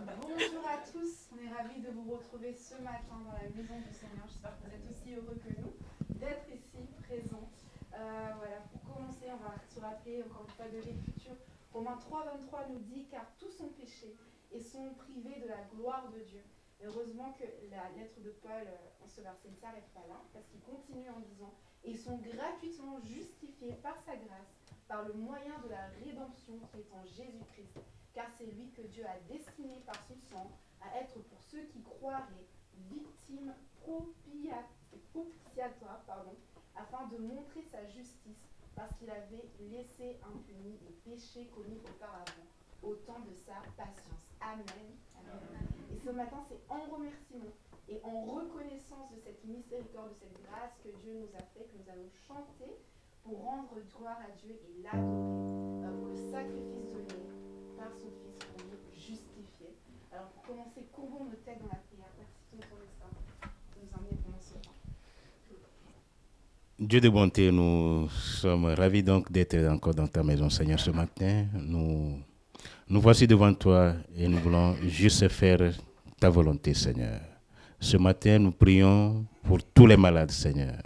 Bonjour à tous, on est ravis de vous retrouver ce matin dans la maison du Seigneur. J'espère que vous êtes aussi heureux que nous d'être ici présents. Voilà, pour commencer, on va se rappeler encore une fois de l'Écriture. Romains 3,23 nous dit car tous sont péchés et sont privés de la gloire de Dieu. Et heureusement que la lettre de Paul en ce verset ne s'arrête pas là, parce qu'il continue en disant et sont gratuitement justifiés par sa grâce, par le moyen de la rédemption qui est en Jésus-Christ. Car c'est lui que Dieu a destiné par son sang à être pour ceux qui croiraient victime propitiatoire, afin de montrer sa justice, parce qu'il avait laissé impunis les péchés commis auparavant, au temps de sa patience. Amen. Amen. Et ce matin, c'est en remerciement et en reconnaissance de cette miséricorde, de cette grâce que Dieu nous a fait, que nous allons chanter pour rendre gloire à Dieu et l'adorer pour le sacrifice donné par son Fils pour nous justifier. Alors pour commencer, courbons nos têtes dans la prière. Merci de ton destin de nous emmener pendant ce temps. Dieu de bonté, nous sommes ravis donc d'être encore dans ta maison, Seigneur, ce matin. Nous voici devant toi et nous voulons juste faire ta volonté, Seigneur. Ce matin, nous prions pour tous les malades, Seigneur.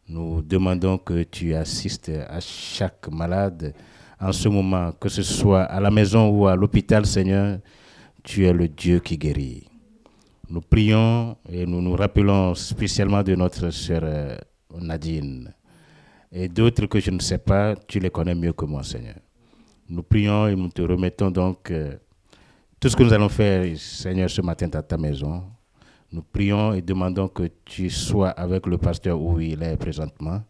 Nous demandons que tu assistes à chaque malade en ce moment, que ce soit à la maison ou à l'hôpital, Seigneur. Tu es le Dieu qui guérit. Nous prions et nous nous rappelons spécialement de notre sœur Nadine et d'autres que je ne sais pas, tu les connais mieux que moi, Seigneur. Nous prions et nous te remettons donc tout ce que nous allons faire, Seigneur, ce matin dans ta maison. Nous prions et demandons que tu sois avec le pasteur où il est présentement.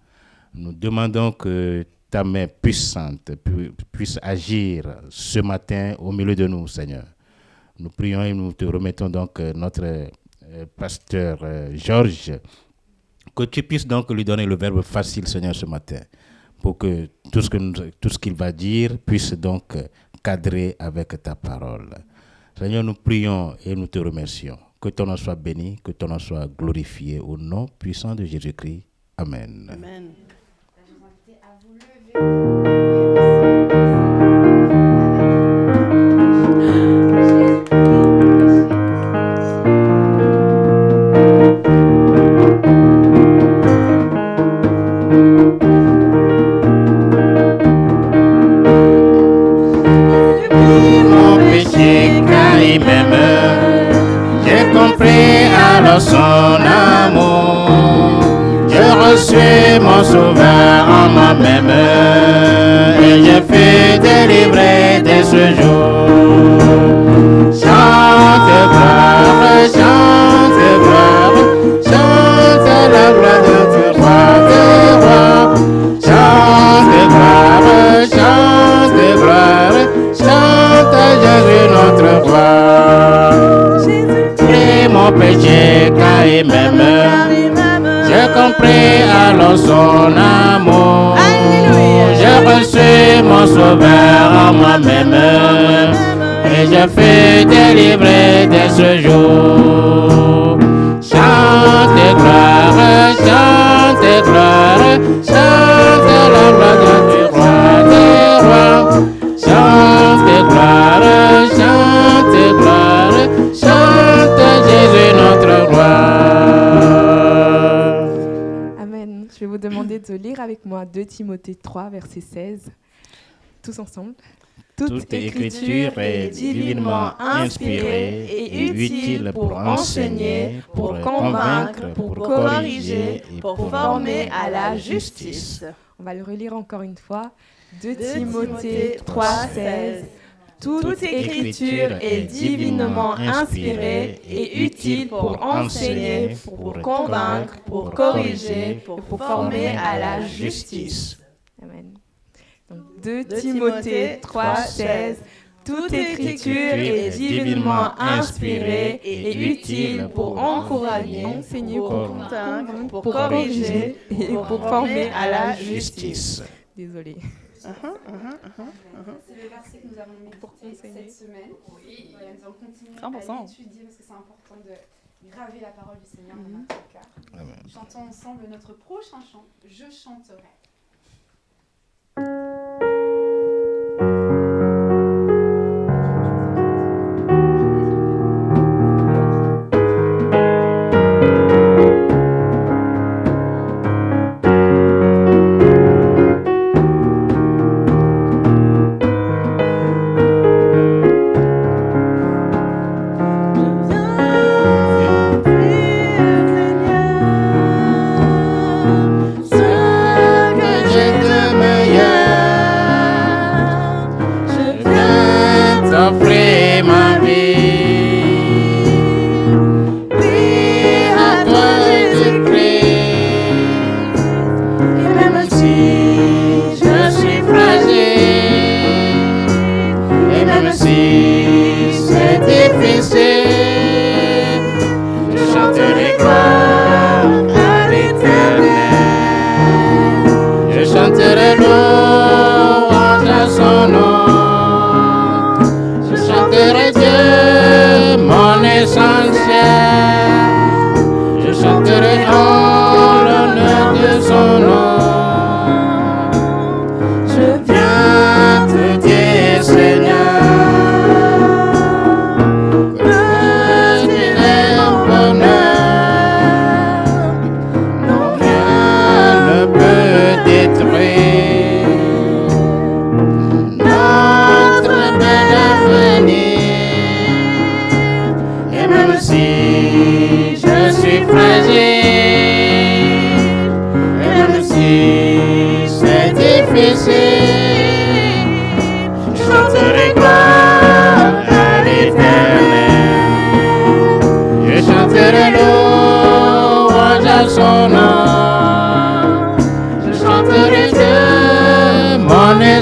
Nous demandons que ta main puissante puisse agir ce matin au milieu de nous, Seigneur. Nous prions et nous te remettons donc notre pasteur Georges, que tu puisses donc lui donner le verbe facile, Seigneur, ce matin, pour que tout ce qu'il va dire puisse donc cadrer avec ta parole. Seigneur, nous prions et nous te remercions. Que ton nom soit béni, que ton nom soit glorifié au nom puissant de Jésus-Christ. Amen. Amen. Je vous invite à vous lever. Mon péché car il m'aime, j'ai compris alors son amour. Je reçus mon sauveur en moi-même et je fus délivré dès ce jour. Chante gloire, chante gloire, chante la gloire de Dieu, roi des rois. Chante gloire, chante gloire, chante Jésus notre roi. Pris mon péché car il m'aime, j'ai compris alors son amour. J'ai reçu mon sauveur en moi-même et je fus délivré dès ce jour. Chante gloire, chante gloire, chante la gloire du roi des rois. Chante gloire, chante Jésus notre roi. Amen. Je vais vous demander de lire avec moi 2 Timothée 3, verset 16. Tous ensemble. Toute écriture est divinement inspirée et utile pour enseigner, pour convaincre, pour corriger et pour former à la justice. On va le relire encore une fois. 2 Timothée 3, 16. Toute écriture est divinement inspirée et utile pour enseigner, pour convaincre, pour corriger, pour former à la justice. Amen. Donc 2 Timothée 3, 16. Toute écriture est divinement inspirée et utile pour encourager, enseigner, pour convaincre, pour corriger et pour former à la justice. Désolée. C'est le verset que nous avons médité cette semaine. Oui. Voilà, nous allons continuer à l'étudier parce que c'est important de graver la parole du Seigneur dans notre cœur. Chantons ensemble notre prochain chant, Je chanterai.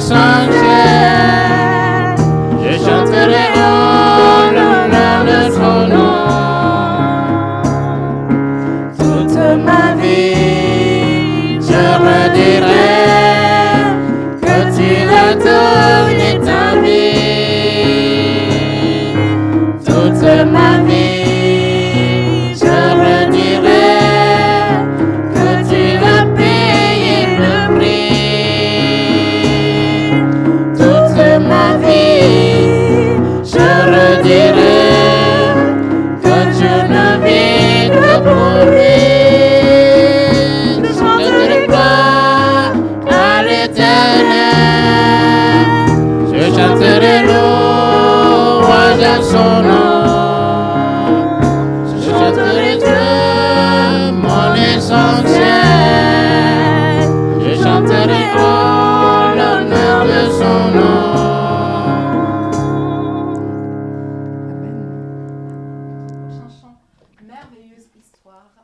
l'essentiel. Je chanterai en l'honneur de son nom. Toute ma vie, je redirai que tu as donné ta vie. Toute ma vie, je redirai que tu as payé le prix. Toute ma vie, je redirai que je ne vis que pour lui. Je chanterai gloire à l'Éternel. Je chanterai louange à son nom. Je chanterai Dieu, mon essentiel. Je chanterai en l'honneur de son nom. Prochain chant, merveilleuse histoire.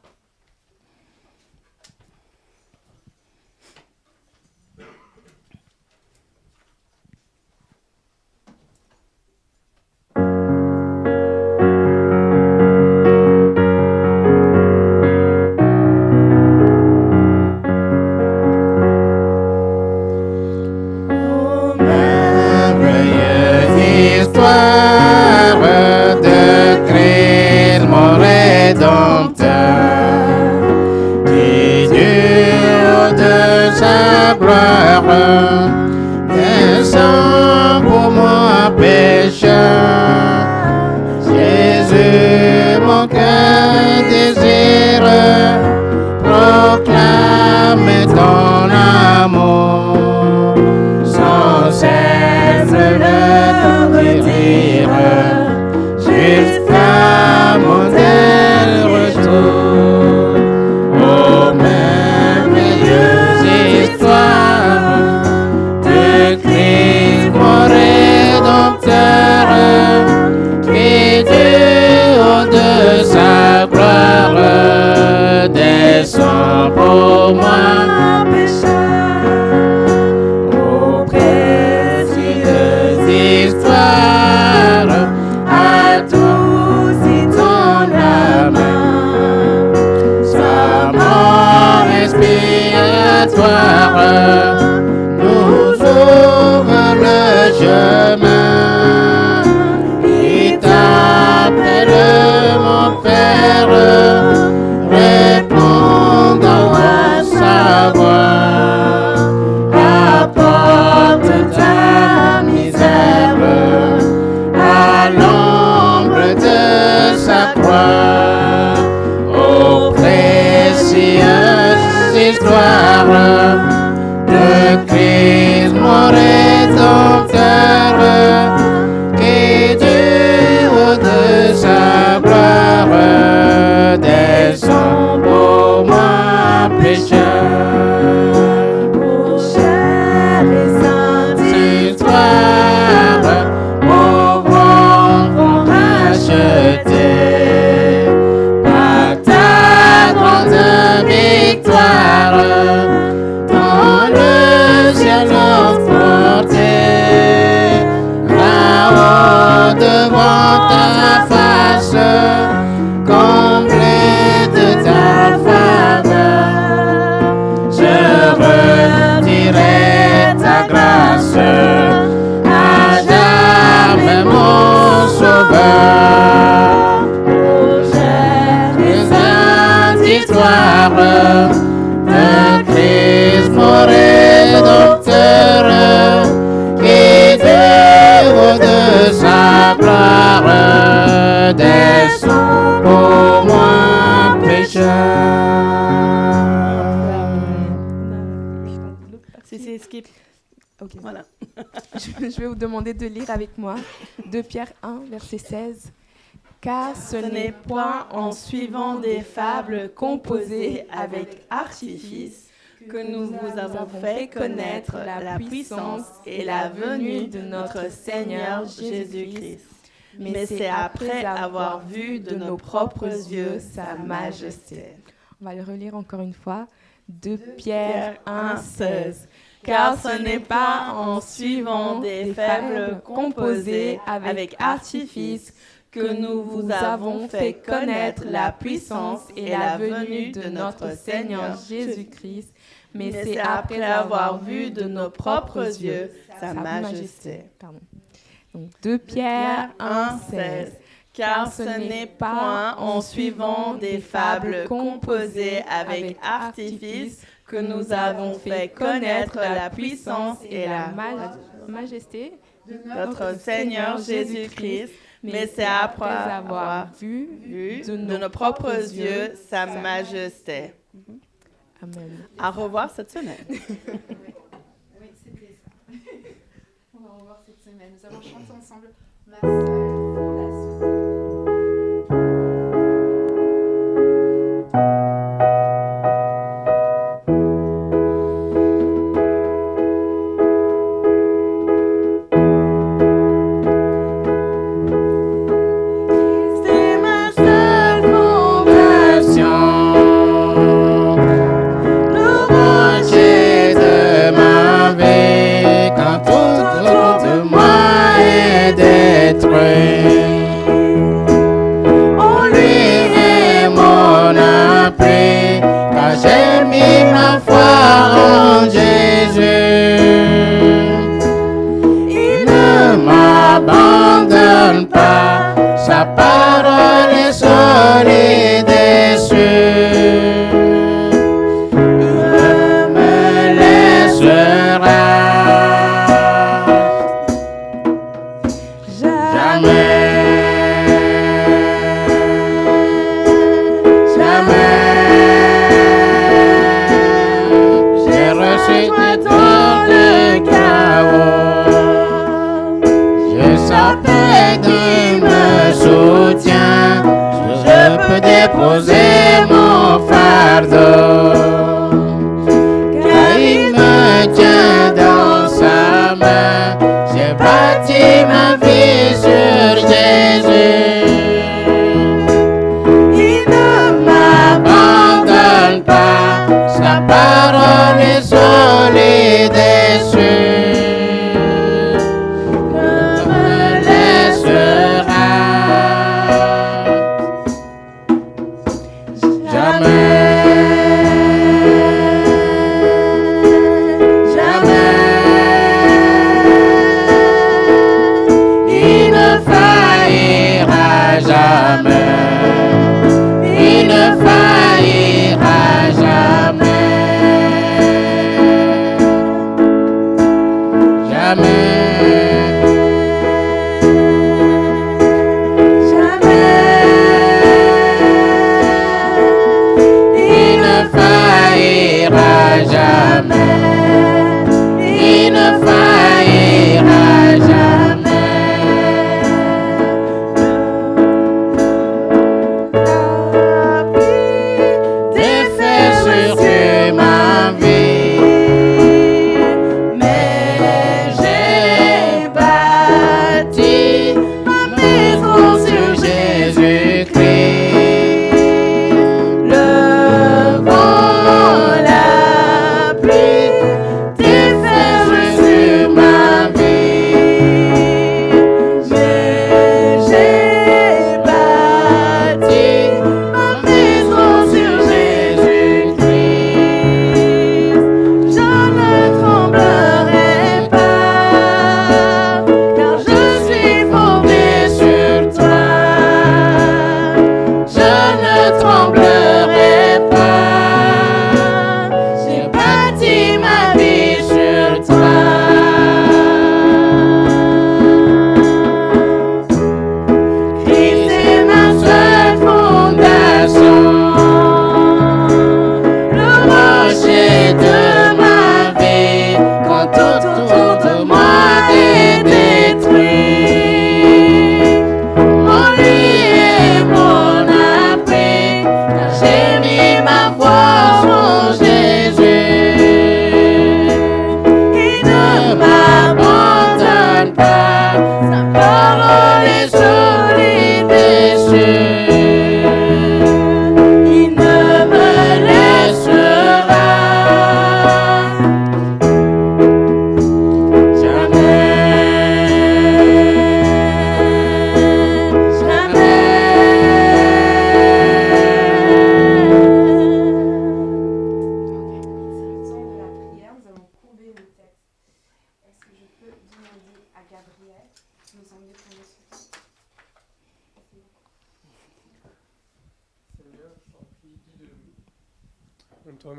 Oh, merveilleuse histoire de Christ mon Rédempteur, qui dure de sa gloire descend pour moi pécheur. Jésus, mon cœur désire proclamer ton amour. Sans cesse le redire jusqu'à mon dernier retour. Oh, merveilleuse histoire de Christ mon Rédempteur, qui du haut de sa gloire descend pour moi pécheur. Oh, précieuse histoire, à tous y tend la main. Sa mort expiatoire nous ouvre le chemin. Il t'appelle mon Père, répondant à sa voix. Apporte ta misère à l'ombre de sa croix. Oh, précieuse histoire de Christ mon Rédempteur, qui du haut de sa gloire descend pour moi pécheur. Oh, chère et sainte histoire, pauvre enfant racheté par ta grande victoire, dans le ciel emporté, là-haut devant ta face, comblé de ta faveur. Je redirai ta grâce à jamais, mon sauveur. Oh, chère et sainte histoire de Christ mon Rédempteur, qui du haut de sa gloire descend pour moi pécheur. C'est skip. Ok. Voilà. Je vais vous demander de lire avec moi 2 Pierre 1, verset 16. Car ce n'est point en suivant des fables composées avec artifice que nous vous avons fait connaître la puissance et la venue de notre Seigneur Jésus-Christ. Mais c'est après avoir vu de nos propres yeux sa majesté. On va le relire encore une fois. 2 Pierre 1, 16. car ce n'est pas en suivant des fables composés avec artifice que nous vous avons fait connaître la puissance et la venue de notre Seigneur Jésus-Christ, mais c'est après avoir vu de nos propres yeux sa majesté. Donc 2 Pierre 1,16. Car ce n'est pas en suivant des fables composées avec artifice que nous avons fait connaître la puissance et la majesté de notre Seigneur Jésus-Christ, mais c'est après avoir vu de nos propres yeux sa majesté. Amen. À revoir cette semaine. Oui, c'était ça. On va revoir cette semaine. Nous allons chanter ensemble Ma seule fondation. On lui est mon appui, car j'ai mis ma foi en Jésus. Il ne m'abandonne pas, sa parole est solide et sûre. Il me laissera déposer mon fardeau, car il me tient dans sa main. J'ai bâti ma vie sur Jésus. Il ne m'abandonne pas, sa parole est solide et sûre. Ne me laissera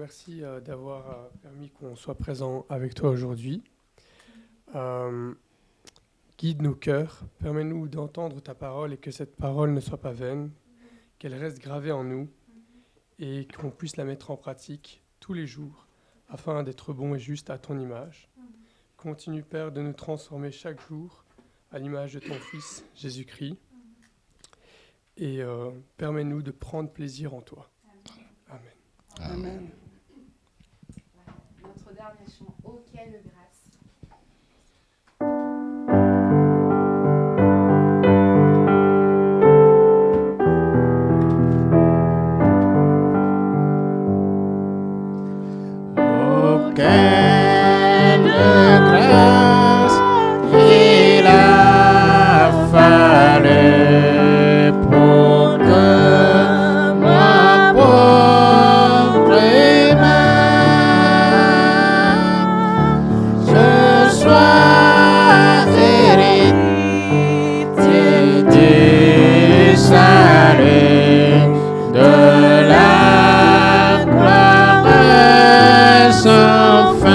merci d'avoir permis qu'on soit présent avec toi aujourd'hui. Guide nos cœurs, permets-nous d'entendre ta parole et que cette parole ne soit pas vaine, qu'elle reste gravée en nous et qu'on puisse la mettre en pratique tous les jours afin d'être bon et juste à ton image. Continue, Père, de nous transformer chaque jour à l'image de ton Fils, Jésus-Christ. Et permets-nous de prendre plaisir en toi. Amen. Amen. Notre dernier chant, Oh, quelle grâce. Oh, quelle grâce il a fallu pour que ma pauvre main ce soit héritier du salut de la gloire sans fin.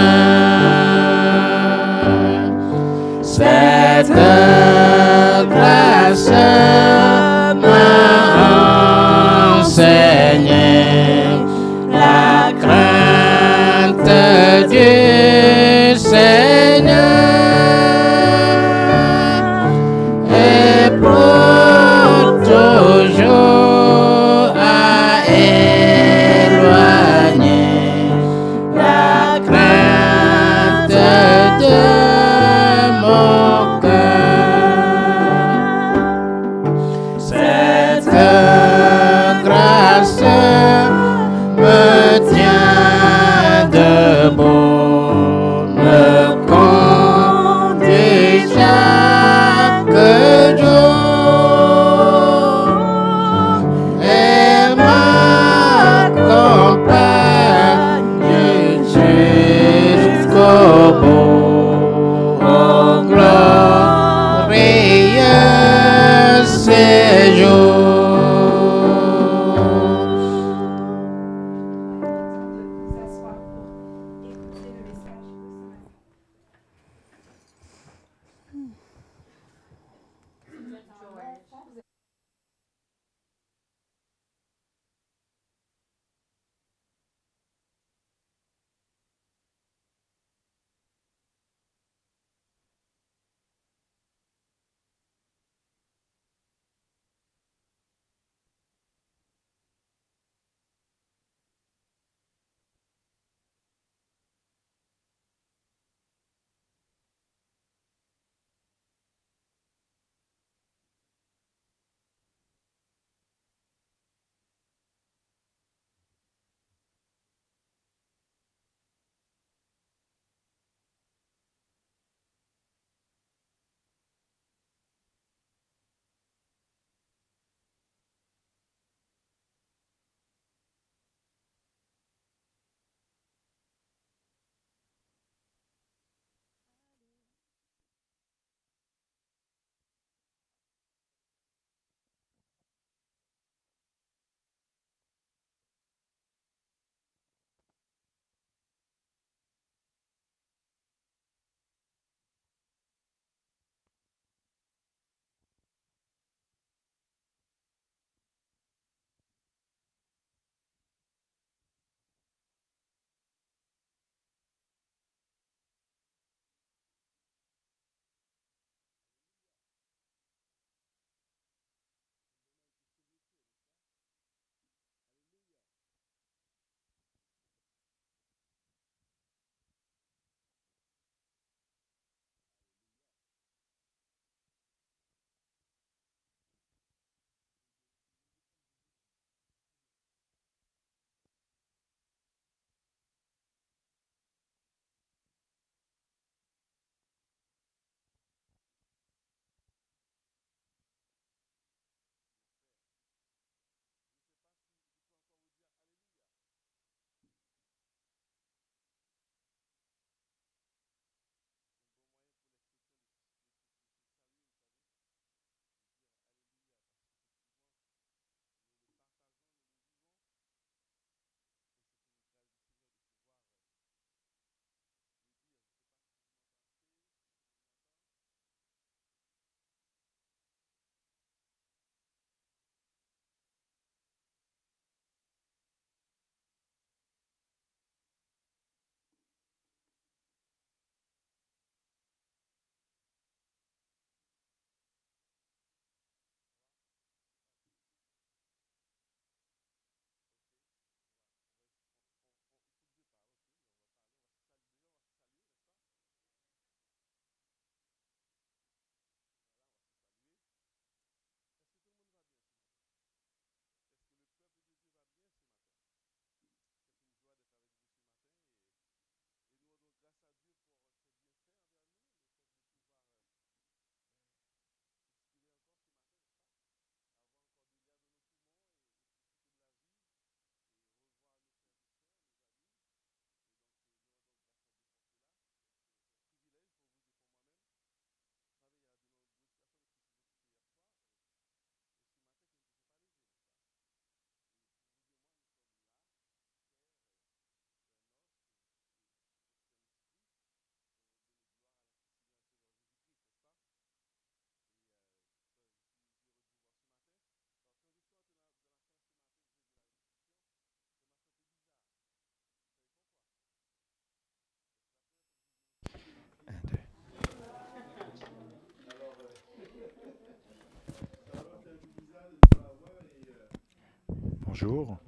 Bonjour.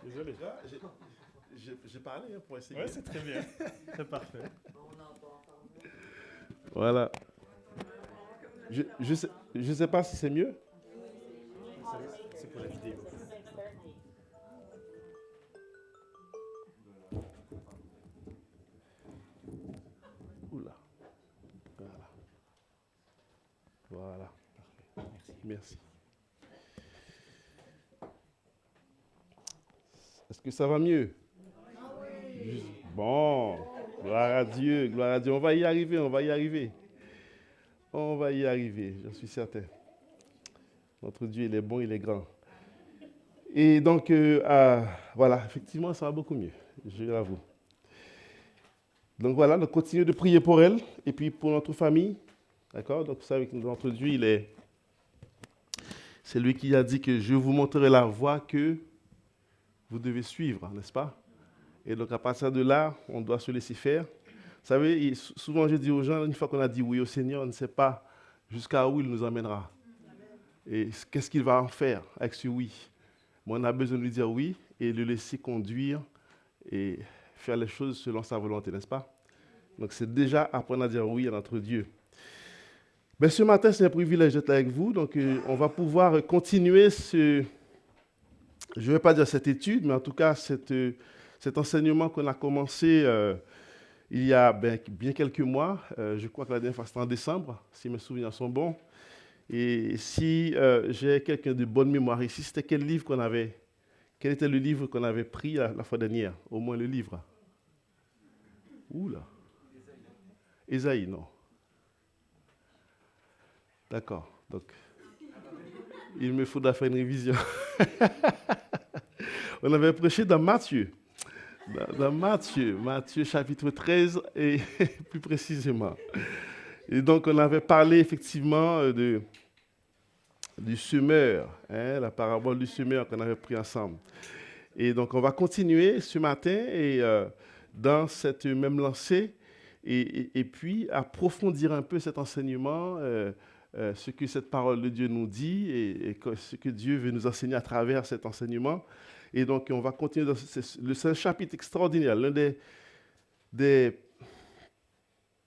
Désolé. J'ai parlé pour essayer. Oui, c'est très bien. C'est parfait. Voilà. Je sais pas si c'est mieux. C'est pour la vidéo. Oula. Voilà. Voilà. Parfait. Merci. Est-ce que ça va mieux? Bon. Gloire à Dieu, gloire à Dieu. On va y arriver, on va y arriver. On va y arriver, j'en suis certain. Notre Dieu, il est bon, il est grand. Et donc, voilà, effectivement, ça va beaucoup mieux, je l'avoue. Donc voilà, on continue de prier pour elle et puis pour notre famille. D'accord? Donc vous savez que notre Dieu, c'est lui qui a dit que je vous montrerai la voie que vous devez suivre, n'est-ce pas? Et donc à partir de là, on doit se laisser faire. Vous savez, souvent je dis aux gens, une fois qu'on a dit oui au Seigneur, on ne sait pas jusqu'à où il nous emmènera. Et qu'est-ce qu'il va en faire avec ce oui? Mais on a besoin de lui dire oui et le laisser conduire et faire les choses selon sa volonté, n'est-ce pas? Donc c'est déjà apprendre à dire oui à notre Dieu. Mais ce matin, c'est un privilège d'être avec vous. Donc on va pouvoir continuer je ne vais pas dire cette étude, mais en tout cas cet enseignement qu'on a commencé il y a bien quelques mois. Je crois que la dernière fois c'était en décembre, si mes souvenirs sont bons. Et si j'ai quelqu'un de bonne mémoire ici, c'était quel était le livre qu'on avait pris la fois dernière? Au moins le livre. Oula. Ésaïe, non. D'accord. Donc, il me faudra faire une révision. On avait prêché dans Matthieu. Dans Matthieu chapitre 13, et plus précisément. Et donc, on avait parlé effectivement du semeur, la parabole du semeur qu'on avait pris ensemble. Et donc, on va continuer ce matin et dans cette même lancée et puis approfondir un peu cet enseignement, ce que cette parole de Dieu nous dit et ce que Dieu veut nous enseigner à travers cet enseignement. Et donc, on va continuer dans c'est un chapitre extraordinaire, l'un des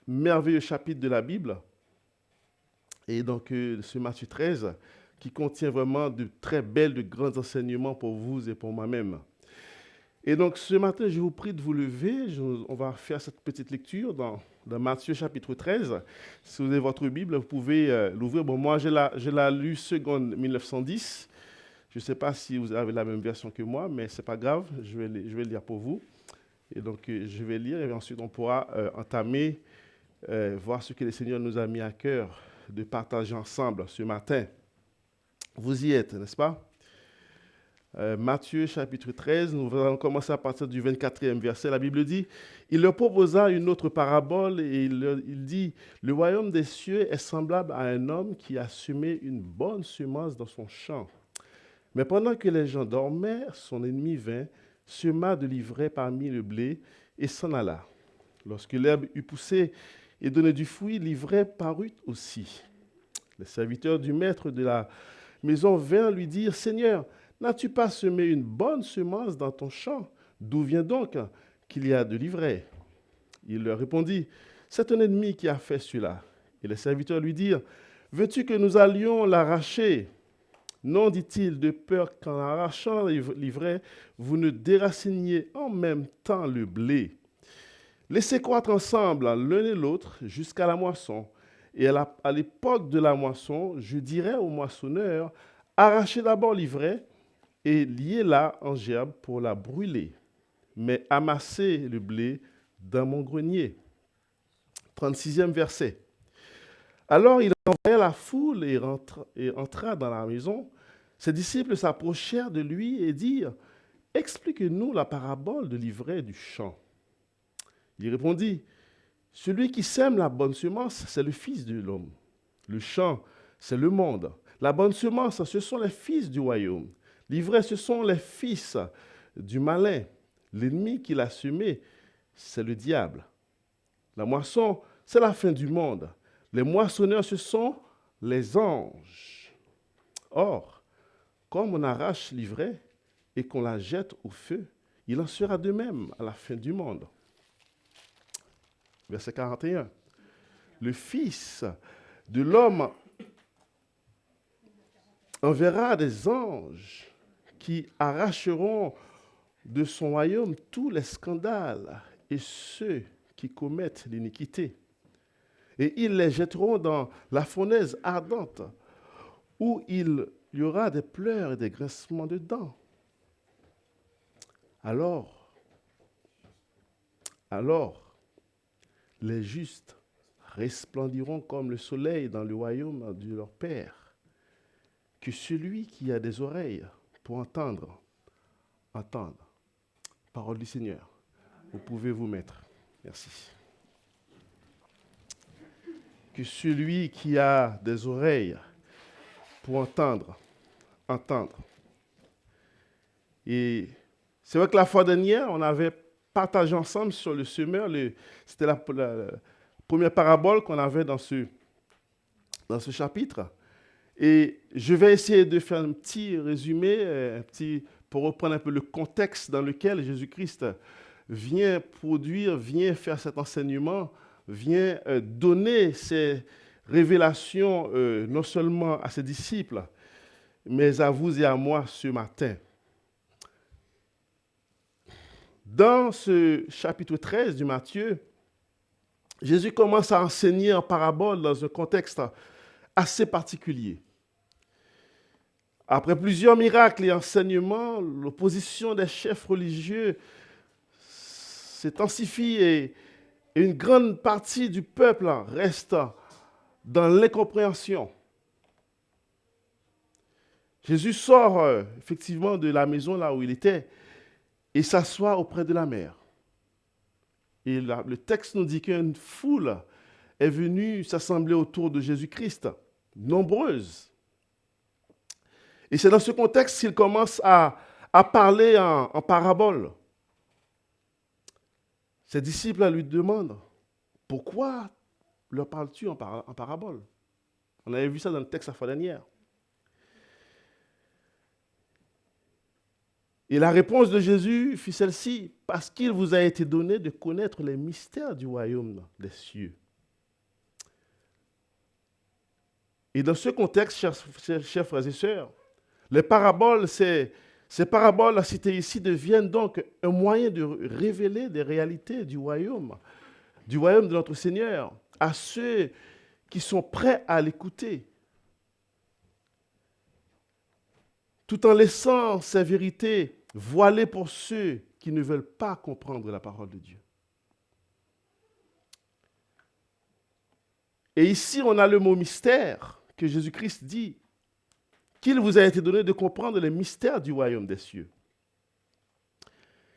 merveilleux chapitres de la Bible. Et donc, ce Matthieu 13, qui contient vraiment de très belles, de grands enseignements pour vous et pour moi-même. Et donc, ce matin, je vous prie de vous lever. On va faire cette petite lecture dans Matthieu chapitre 13. Si vous avez votre Bible, vous pouvez l'ouvrir. Bon, moi, je l'ai lu seconde 1910. Je ne sais pas si vous avez la même version que moi, mais ce n'est pas grave. Je vais le lire pour vous. Et donc, je vais lire et ensuite, on pourra entamer, voir ce que le Seigneur nous a mis à cœur de partager ensemble ce matin. Vous y êtes, n'est-ce pas? Matthieu chapitre 13, nous allons commencer à partir du 24e verset. La Bible dit, il leur proposa une autre parabole et il dit, le royaume des cieux est semblable à un homme qui a semé une bonne semence dans son champ. Mais pendant que les gens dormaient, son ennemi vint, sema de l'ivraie parmi le blé et s'en alla. Lorsque l'herbe eut poussé et donné du fruit, l'ivraie parut aussi. Les serviteurs du maître de la maison vinrent lui dire, Seigneur, n'as-tu pas semé une bonne semence dans ton champ? D'où vient donc qu'il y a de l'ivraie? Il leur répondit, c'est un ennemi qui a fait cela. Et les serviteurs lui dirent, veux-tu que nous allions l'arracher? Non, dit-il, de peur qu'en arrachant l'ivraie, vous ne déraciniez en même temps le blé. Laissez croître ensemble l'un et l'autre jusqu'à la moisson. Et à l'époque de la moisson, je dirais au moissonneur, arrachez d'abord l'ivraie et liez-la en gerbe pour la brûler. Mais amassez le blé dans mon grenier. 36e verset. Alors il envoya la foule et entra dans la maison. Ses disciples s'approchèrent de lui et dirent, « Explique-nous la parabole de l'ivraie du champ. » Il répondit, « Celui qui sème la bonne semence, c'est le Fils de l'homme. Le champ, c'est le monde. La bonne semence, ce sont les fils du royaume. L'ivraie, ce sont les fils du malin. L'ennemi qui l'a semé, c'est le diable. La moisson, c'est la fin du monde. Les moissonneurs, ce sont les anges. Or, comme on arrache l'ivraie et qu'on la jette au feu, il en sera de même à la fin du monde. » Verset 41. Le Fils de l'homme enverra des anges qui arracheront de son royaume tous les scandales et ceux qui commettent l'iniquité. Et ils les jetteront dans la fournaise ardente, où il y aura des pleurs et des grincements de dents. Alors, les justes resplendiront comme le soleil dans le royaume de leur Père. Que celui qui a des oreilles pour entendre, entende. Parole du Seigneur. Vous pouvez vous mettre. Merci. Que celui qui a des oreilles pour entendre, entendre. Et c'est vrai que la fois dernière, on avait partagé ensemble sur le semeur. C'était la première parabole qu'on avait dans ce chapitre. Et je vais essayer de faire un petit résumé, pour reprendre un peu le contexte dans lequel Jésus-Christ vient produire, vient faire cet enseignement, vient donner ces révélations non seulement à ses disciples, mais à vous et à moi ce matin. Dans ce chapitre 13 du Matthieu, Jésus commence à enseigner en parabole dans un contexte assez particulier. Après plusieurs miracles et enseignements, l'opposition des chefs religieux s'intensifie et une grande partie du peuple reste dans l'incompréhension. Jésus sort effectivement de la maison là où il était et s'assoit auprès de la mer. Et le texte nous dit qu'une foule est venue s'assembler autour de Jésus-Christ, nombreuse. Et c'est dans ce contexte qu'il commence à parler en parabole. Ses disciples lui demandent, « Pourquoi leur parles-tu en parabole ?» On avait vu ça dans le texte la fois dernière. Et la réponse de Jésus fut celle-ci, « Parce qu'il vous a été donné de connaître les mystères du royaume des cieux. » Et dans ce contexte, chers frères et sœurs, les paraboles, ces paraboles citées ici deviennent donc un moyen de révéler des réalités du royaume de notre Seigneur à ceux qui sont prêts à l'écouter, tout en laissant ces vérités voilées pour ceux qui ne veulent pas comprendre la parole de Dieu. Et ici, on a le mot mystère que Jésus-Christ dit, qu'il vous a été donné de comprendre les mystères du royaume des cieux.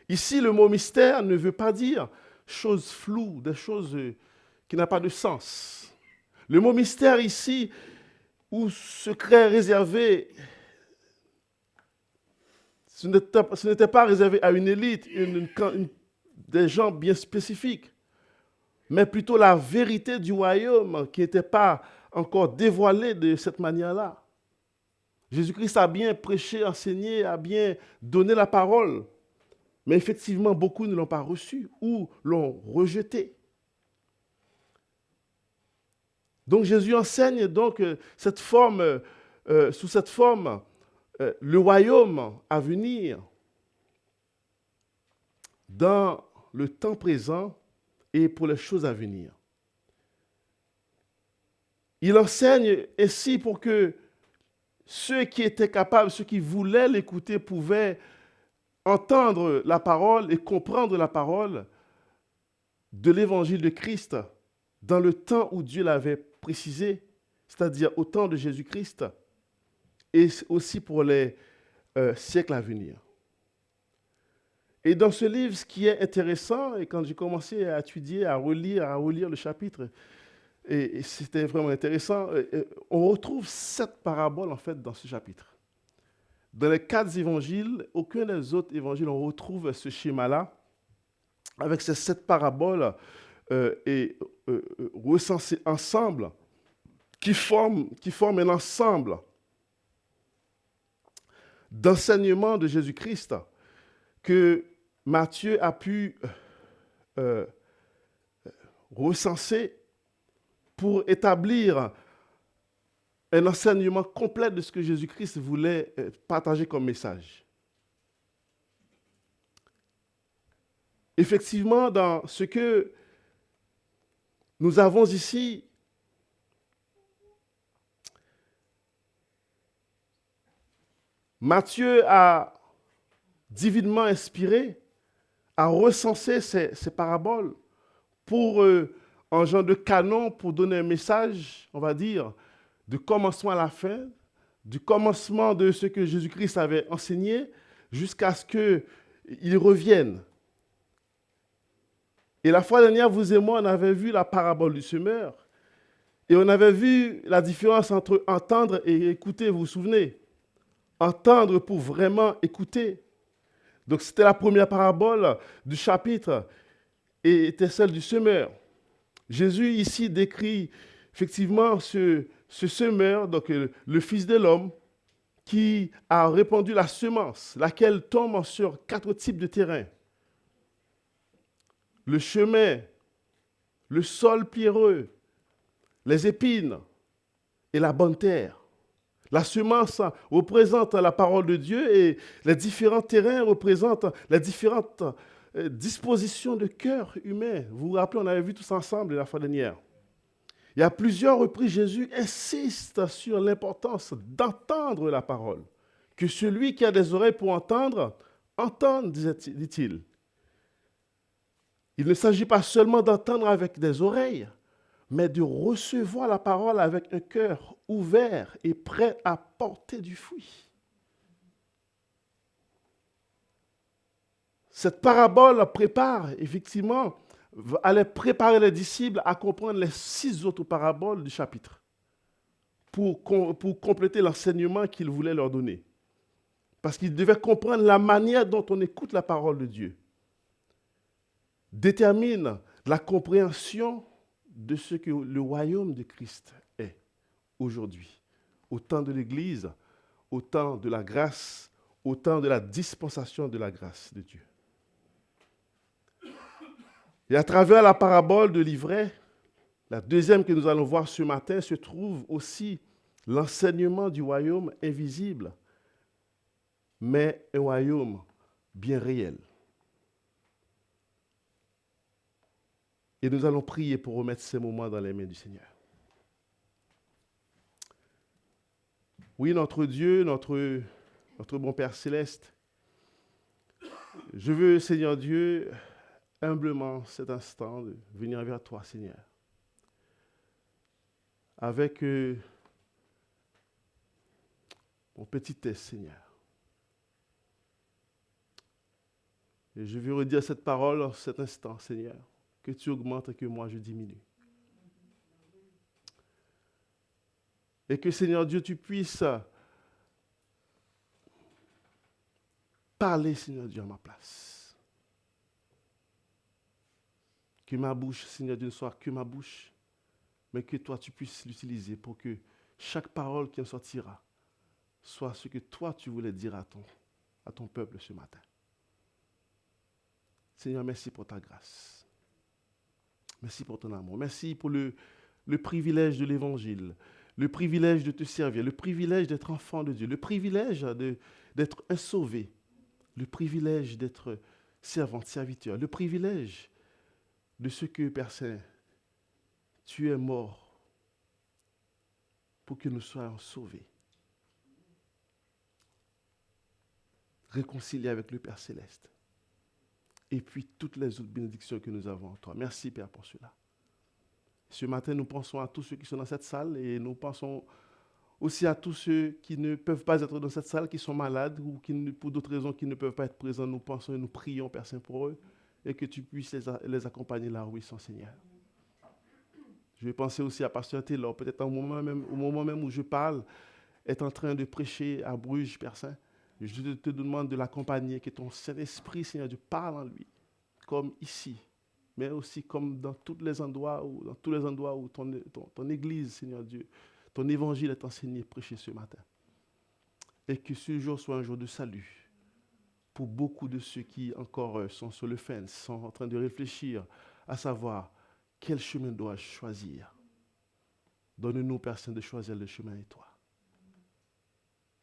Ici, le mot mystère ne veut pas dire choses floues, des choses qui n'ont pas de sens. Le mot mystère ici, ou secret réservé, ce n'était pas réservé à une élite, des gens bien spécifiques, mais plutôt la vérité du royaume qui n'était pas encore dévoilée de cette manière-là. Jésus-Christ a bien prêché, enseigné, a bien donné la parole, mais effectivement, beaucoup ne l'ont pas reçu ou l'ont rejeté. Donc Jésus enseigne donc sous cette forme, le royaume à venir dans le temps présent et pour les choses à venir. Il enseigne ainsi pour que ceux qui étaient capables, ceux qui voulaient l'écouter, pouvaient entendre la parole et comprendre la parole de l'évangile de Christ dans le temps où Dieu l'avait précisé, c'est-à-dire au temps de Jésus-Christ et aussi pour les siècles à venir. Et dans ce livre, ce qui est intéressant, et quand j'ai commencé à étudier, à relire le chapitre, et c'était vraiment intéressant, on retrouve 7 paraboles en fait dans ce chapitre. Dans les 4 évangiles, aucun des autres évangiles, on retrouve ce schéma-là, avec ces 7 paraboles recensées ensemble, qui forment un ensemble d'enseignements de Jésus-Christ que Matthieu a pu recenser pour établir un enseignement complet de ce que Jésus-Christ voulait partager comme message. Effectivement, dans ce que nous avons ici, Matthieu a divinement inspiré, a recensé ces paraboles pour, en genre de canon, pour donner un message, on va dire, du commencement à la fin, du commencement de ce que Jésus-Christ avait enseigné, jusqu'à ce qu'il revienne. Et la fois dernière, vous et moi, on avait vu la parabole du semeur, et on avait vu la différence entre entendre et écouter, vous vous souvenez? Entendre pour vraiment écouter. Donc, c'était la première parabole du chapitre et était celle du semeur. Jésus, ici, décrit effectivement ce semeur, donc le Fils de l'homme, qui a répandu la semence, laquelle tombe sur 4 types de terrains. Le chemin, le sol pierreux, les épines et la bonne terre. La semence représente la parole de Dieu et les différents terrains représentent les différentes dispositions de cœur humain. Vous vous rappelez, on avait vu tous ensemble la fois dernière. Et à plusieurs reprises, Jésus insiste sur l'importance d'entendre la parole. Que celui qui a des oreilles pour entendre, entende, dit-il. Il ne s'agit pas seulement d'entendre avec des oreilles, mais de recevoir la parole avec un cœur ouvert et prêt à porter du fruit. Cette parabole allait préparer les disciples à comprendre les 6 autres paraboles du chapitre pour compléter l'enseignement qu'il voulait leur donner. Parce qu'ils devaient comprendre la manière dont on écoute la parole de Dieu. Détermine la compréhension de ce que le royaume de Christ est aujourd'hui, au temps de l'Église, au temps de la grâce, au temps de la dispensation de la grâce de Dieu. Et à travers la parabole de l'ivraie, la deuxième que nous allons voir ce matin, se trouve aussi l'enseignement du royaume invisible, mais un royaume bien réel. Et nous allons prier pour remettre ces moments dans les mains du Seigneur. Oui, notre Dieu, notre bon Père Céleste, je veux, Seigneur Dieu, humblement cet instant de venir vers toi, Seigneur, avec mon petit test, Seigneur. Et je veux redire cette parole en cet instant, Seigneur, que tu augmentes et que moi je diminue. Et que, Seigneur Dieu, tu puisses parler, Seigneur Dieu, à ma place. Que ma bouche, Seigneur Dieu, ne soit que ma bouche, mais que toi, tu puisses l'utiliser pour que chaque parole qui en sortira soit ce que toi, tu voulais dire à ton peuple ce matin. Seigneur, merci pour ta grâce. Merci pour ton amour. Merci pour le privilège de l'Évangile, le privilège de te servir, le privilège d'être enfant de Dieu, le privilège d'être un sauvé, le privilège d'être servant, serviteur, le privilège de ce que, Père Saint, tu es mort pour que nous soyons sauvés, réconciliés avec le Père Céleste. Et puis toutes les autres bénédictions que nous avons en toi. Merci, Père, pour cela. Ce matin, nous pensons à tous ceux qui sont dans cette salle et nous pensons aussi à tous ceux qui ne peuvent pas être dans cette salle, qui sont malades ou qui, pour d'autres raisons, qui ne peuvent pas être présents. Nous pensons et nous prions, Père Saint, pour eux et que tu puisses les accompagner là où ils sont, Seigneur. Je vais penser aussi à Pasteur Taylor, peut-être au moment même où je parle, est en train de prêcher à Bruges, Père Saint. Je te demande de l'accompagner, que ton Saint-Esprit, Seigneur, Dieu, parle en lui, comme ici, mais aussi comme dans tous les endroits où ton Église, Seigneur Dieu, ton évangile est enseigné et prêché ce matin. Et que ce jour soit un jour de salut pour beaucoup de ceux qui encore sont sur le fence, sont en train de réfléchir à savoir quel chemin dois-je choisir. Donne-nous, Père Saint, de choisir le chemin et toi,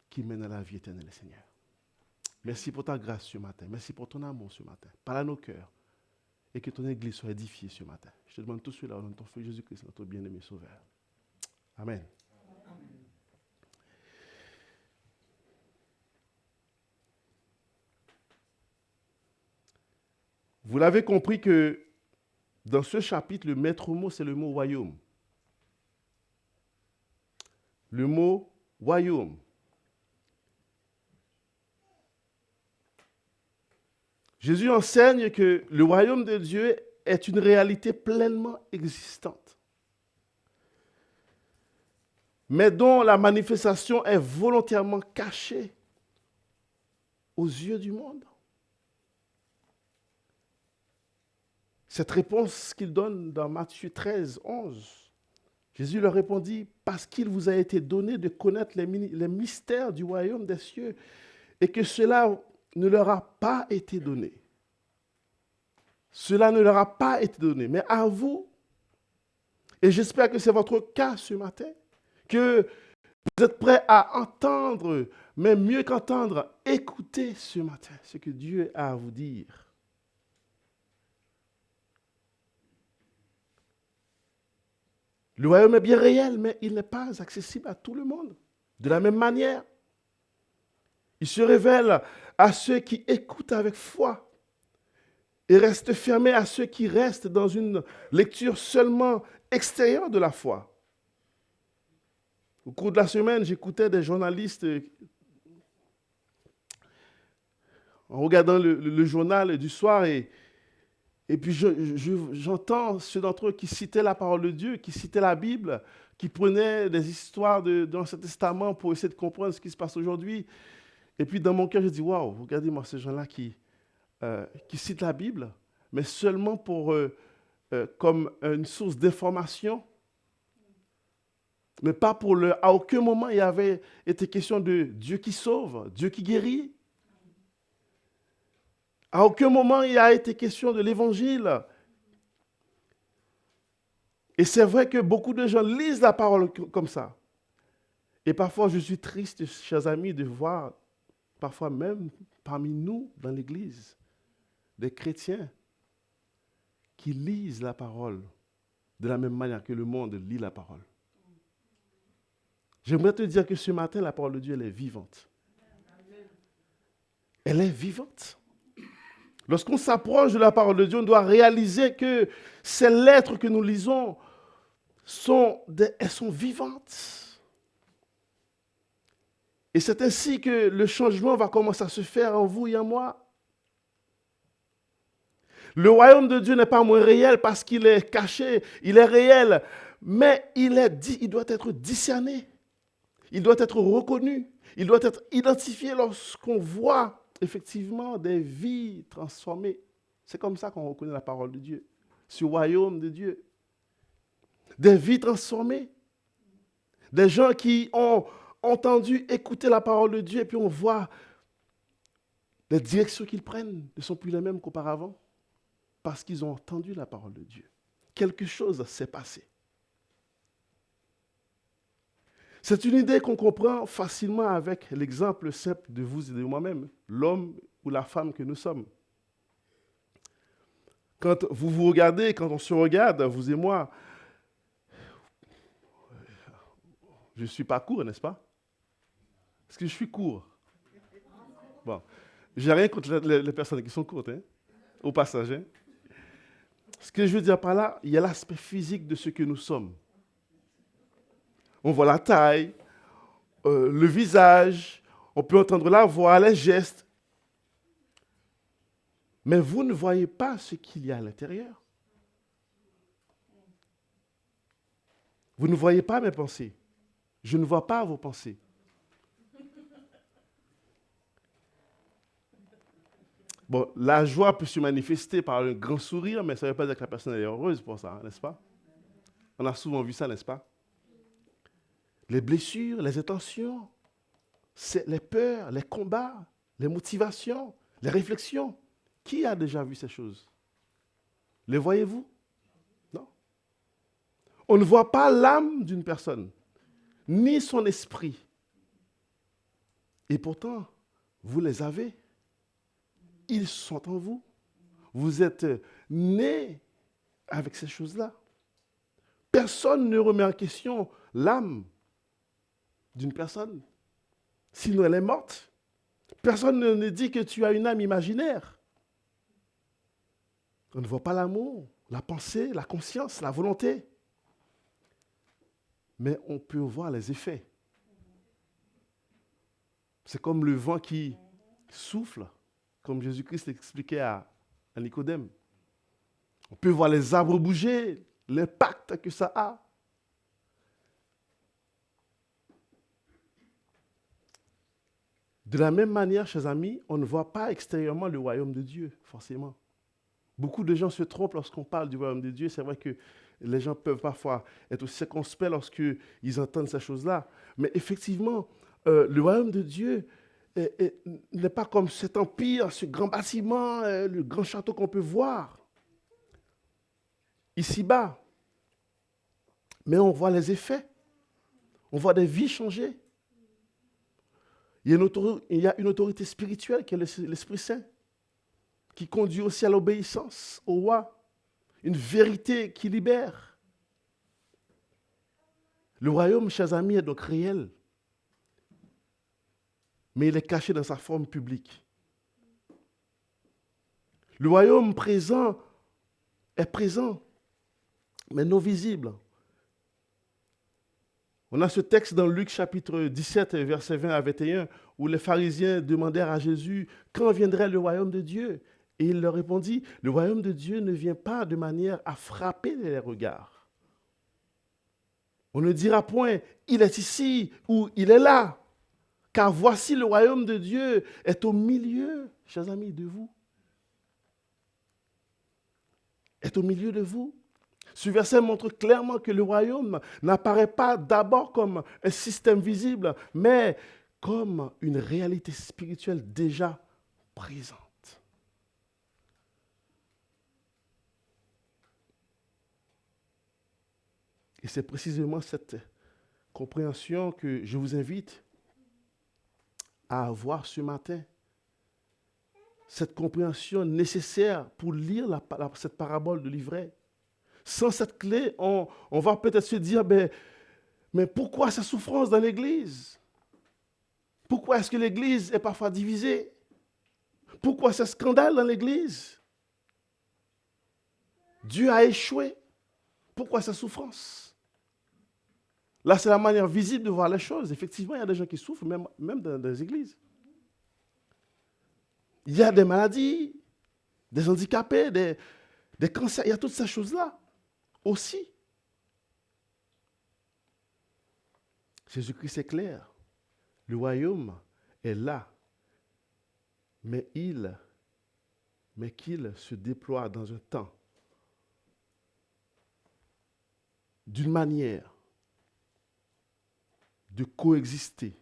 qui mène à la vie éternelle, Seigneur. Merci pour ta grâce ce matin. Merci pour ton amour ce matin. Parle à nos cœurs et que ton Église soit édifiée ce matin. Je te demande tout cela au nom de ton Fils Jésus-Christ, notre bien-aimé Sauveur. Amen. Vous l'avez compris que dans ce chapitre, le maître mot, c'est le mot royaume. Le mot royaume. Jésus enseigne que le royaume de Dieu est une réalité pleinement existante, mais dont la manifestation est volontairement cachée aux yeux du monde. Cette réponse qu'il donne dans Matthieu 13, 11, Jésus leur répondit, « Parce qu'il vous a été donné de connaître les mystères du royaume des cieux, et que cela ne leur a pas été donné. Cela ne leur a pas été donné, mais à vous. Et j'espère que c'est votre cas ce matin, que vous êtes prêts à entendre, mais mieux qu'entendre, écouter ce matin ce que Dieu a à vous dire. Le royaume est bien réel, mais il n'est pas accessible à tout le monde. De la même manière, il se révèle à ceux qui écoutent avec foi et reste fermé à ceux qui restent dans une lecture seulement extérieure de la foi. Au cours de la semaine, j'écoutais des journalistes en regardant le journal du soir et puis j'entends ceux d'entre eux qui citaient la parole de Dieu, qui citaient la Bible, qui prenaient des histoires de l'Ancien Testament pour essayer de comprendre ce qui se passe aujourd'hui. Et puis dans mon cœur, je dis, waouh, regardez-moi ces gens-là qui citent la Bible, mais seulement comme une source d'information, mais pas pour à aucun moment il y avait été question de Dieu qui sauve, Dieu qui guérit. À aucun moment il a été question de l'Évangile. Et c'est vrai que beaucoup de gens lisent la parole comme ça. Et parfois je suis triste, chers amis, de voir, parfois même parmi nous dans l'Église, des chrétiens qui lisent la parole de la même manière que le monde lit la parole. J'aimerais te dire que ce matin, la parole de Dieu, elle est vivante. Elle est vivante. Lorsqu'on s'approche de la parole de Dieu, on doit réaliser que ces lettres que nous lisons, elles sont vivantes. Et c'est ainsi que le changement va commencer à se faire en vous et en moi. Le royaume de Dieu n'est pas moins réel parce qu'il est caché, il est réel, mais il doit être discerné, il doit être reconnu, il doit être identifié lorsqu'on voit effectivement des vies transformées. C'est comme ça qu'on reconnaît la parole de Dieu, ce royaume de Dieu. Des vies transformées, des gens qui ont entendu écouter la parole de Dieu et puis on voit les directions qu'ils prennent ne sont plus les mêmes qu'auparavant. Parce qu'ils ont entendu la parole de Dieu. Quelque chose s'est passé. C'est une idée qu'on comprend facilement avec l'exemple simple de vous et de moi-même, l'homme ou la femme que nous sommes. Quand vous vous regardez, quand on se regarde, vous et moi, je ne suis pas court, n'est-ce pas? Est-ce que je suis court? Bon, je n'ai rien contre les personnes qui sont courtes, hein, au passage. Hein. Ce que je veux dire par là, il y a l'aspect physique de ce que nous sommes. On voit la taille, le visage, on peut entendre la voix, les gestes. Mais vous ne voyez pas ce qu'il y a à l'intérieur. Vous ne voyez pas mes pensées. Je ne vois pas vos pensées. Bon, la joie peut se manifester par un grand sourire, mais ça ne veut pas dire que la personne est heureuse pour ça, n'est-ce pas? On a souvent vu ça, n'est-ce pas? Les blessures, les intentions, les peurs, les combats, les motivations, les réflexions. Qui a déjà vu ces choses? Les voyez-vous? Non. On ne voit pas l'âme d'une personne, ni son esprit. Et pourtant, vous les avez. Ils sont en vous. Vous êtes nés avec ces choses-là. Personne ne remet en question l'âme d'une personne. Sinon, elle est morte. Personne ne dit que tu as une âme imaginaire. On ne voit pas l'amour, la pensée, la conscience, la volonté. Mais on peut voir les effets. C'est comme le vent qui souffle, comme Jésus-Christ l'expliquait à Nicodème. On peut voir les arbres bouger, l'impact que ça a. De la même manière, chers amis, on ne voit pas extérieurement le royaume de Dieu, forcément. Beaucoup de gens se trompent lorsqu'on parle du royaume de Dieu. C'est vrai que les gens peuvent parfois être circonspects lorsqu'ils entendent ces choses-là. Mais effectivement, le royaume de Dieu n'est pas comme cet empire, ce grand bâtiment, le grand château qu'on peut voir ici-bas. Mais on voit les effets. On voit des vies changer. Il y a une autorité spirituelle qui est l'Esprit Saint, qui conduit aussi à l'obéissance au roi. Une vérité qui libère. Le royaume, chers amis, est donc réel. Mais il est caché dans sa forme publique. Le royaume présent est présent, mais non visible. On a ce texte dans Luc chapitre 17, versets 20 à 21, où les pharisiens demandèrent à Jésus quand viendrait le royaume de Dieu. Et il leur répondit, le royaume de Dieu ne vient pas de manière à frapper les regards. On ne dira point, il est ici ou il est là. Car voici le royaume de Dieu est au milieu, chers amis, de vous. Est au milieu de vous. Ce verset montre clairement que le royaume n'apparaît pas d'abord comme un système visible, mais comme une réalité spirituelle déjà présente. Et c'est précisément cette compréhension que je vous invite à avoir ce matin. Cette compréhension nécessaire pour lire cette parabole de l'ivraie. Sans cette clé, on va peut-être se dire, mais pourquoi cette souffrance dans l'Église? Pourquoi est-ce que l'Église est parfois divisée? Pourquoi ce scandale dans l'Église? Dieu a échoué. Pourquoi cette souffrance? Là, c'est la manière visible de voir les choses. Effectivement, il y a des gens qui souffrent, même dans les églises. Il y a des maladies, des handicapés, des cancers. Il y a toutes ces choses-là aussi. Jésus-Christ est clair. Le royaume est là. Mais qu'il se déploie dans un temps, d'une manière de coexister,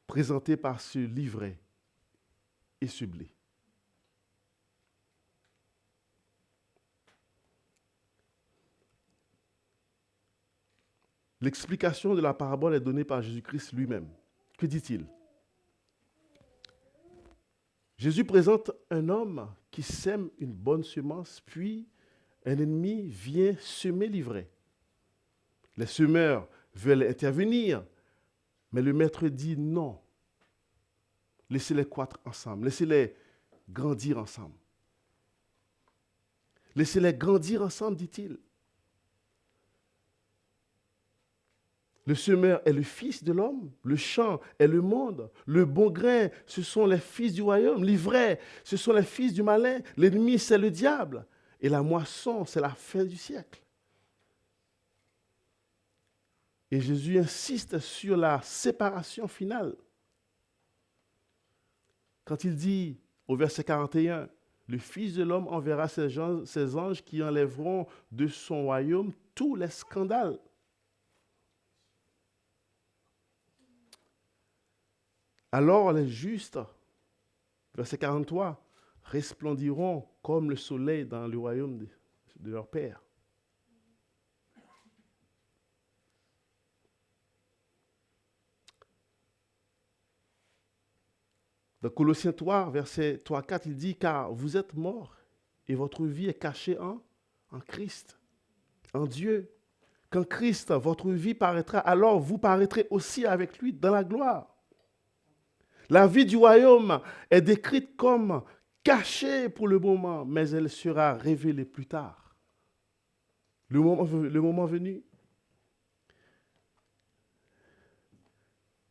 présenté par ce livret et ce blé. L'explication de la parabole est donnée par Jésus-Christ lui-même. Que dit-il? Jésus présente un homme qui sème une bonne semence, puis un ennemi vient semer l'ivraie. Les semeurs veulent intervenir, mais le maître dit non. Laissez-les croître ensemble, laissez-les grandir ensemble. Laissez-les grandir ensemble, dit-il. Le semeur est le fils de l'homme, le champ est le monde, le bon grain, ce sont les fils du royaume, l'ivraie, ce sont les fils du malin, l'ennemi, c'est le diable, et la moisson, c'est la fin du siècle. Et Jésus insiste sur la séparation finale. Quand il dit au verset 41, « Le Fils de l'homme enverra ses anges qui enlèveront de son royaume tous les scandales. » Alors les justes, verset 43, resplendiront comme le soleil dans le royaume de leur Père. Dans Colossiens 3, verset 3-4, il dit « Car vous êtes morts et votre vie est cachée en Christ, en Dieu. Quand Christ, votre vie paraîtra, alors vous paraîtrez aussi avec lui dans la gloire. » La vie du royaume est décrite comme cachée pour le moment, mais elle sera révélée plus tard. Le moment venu.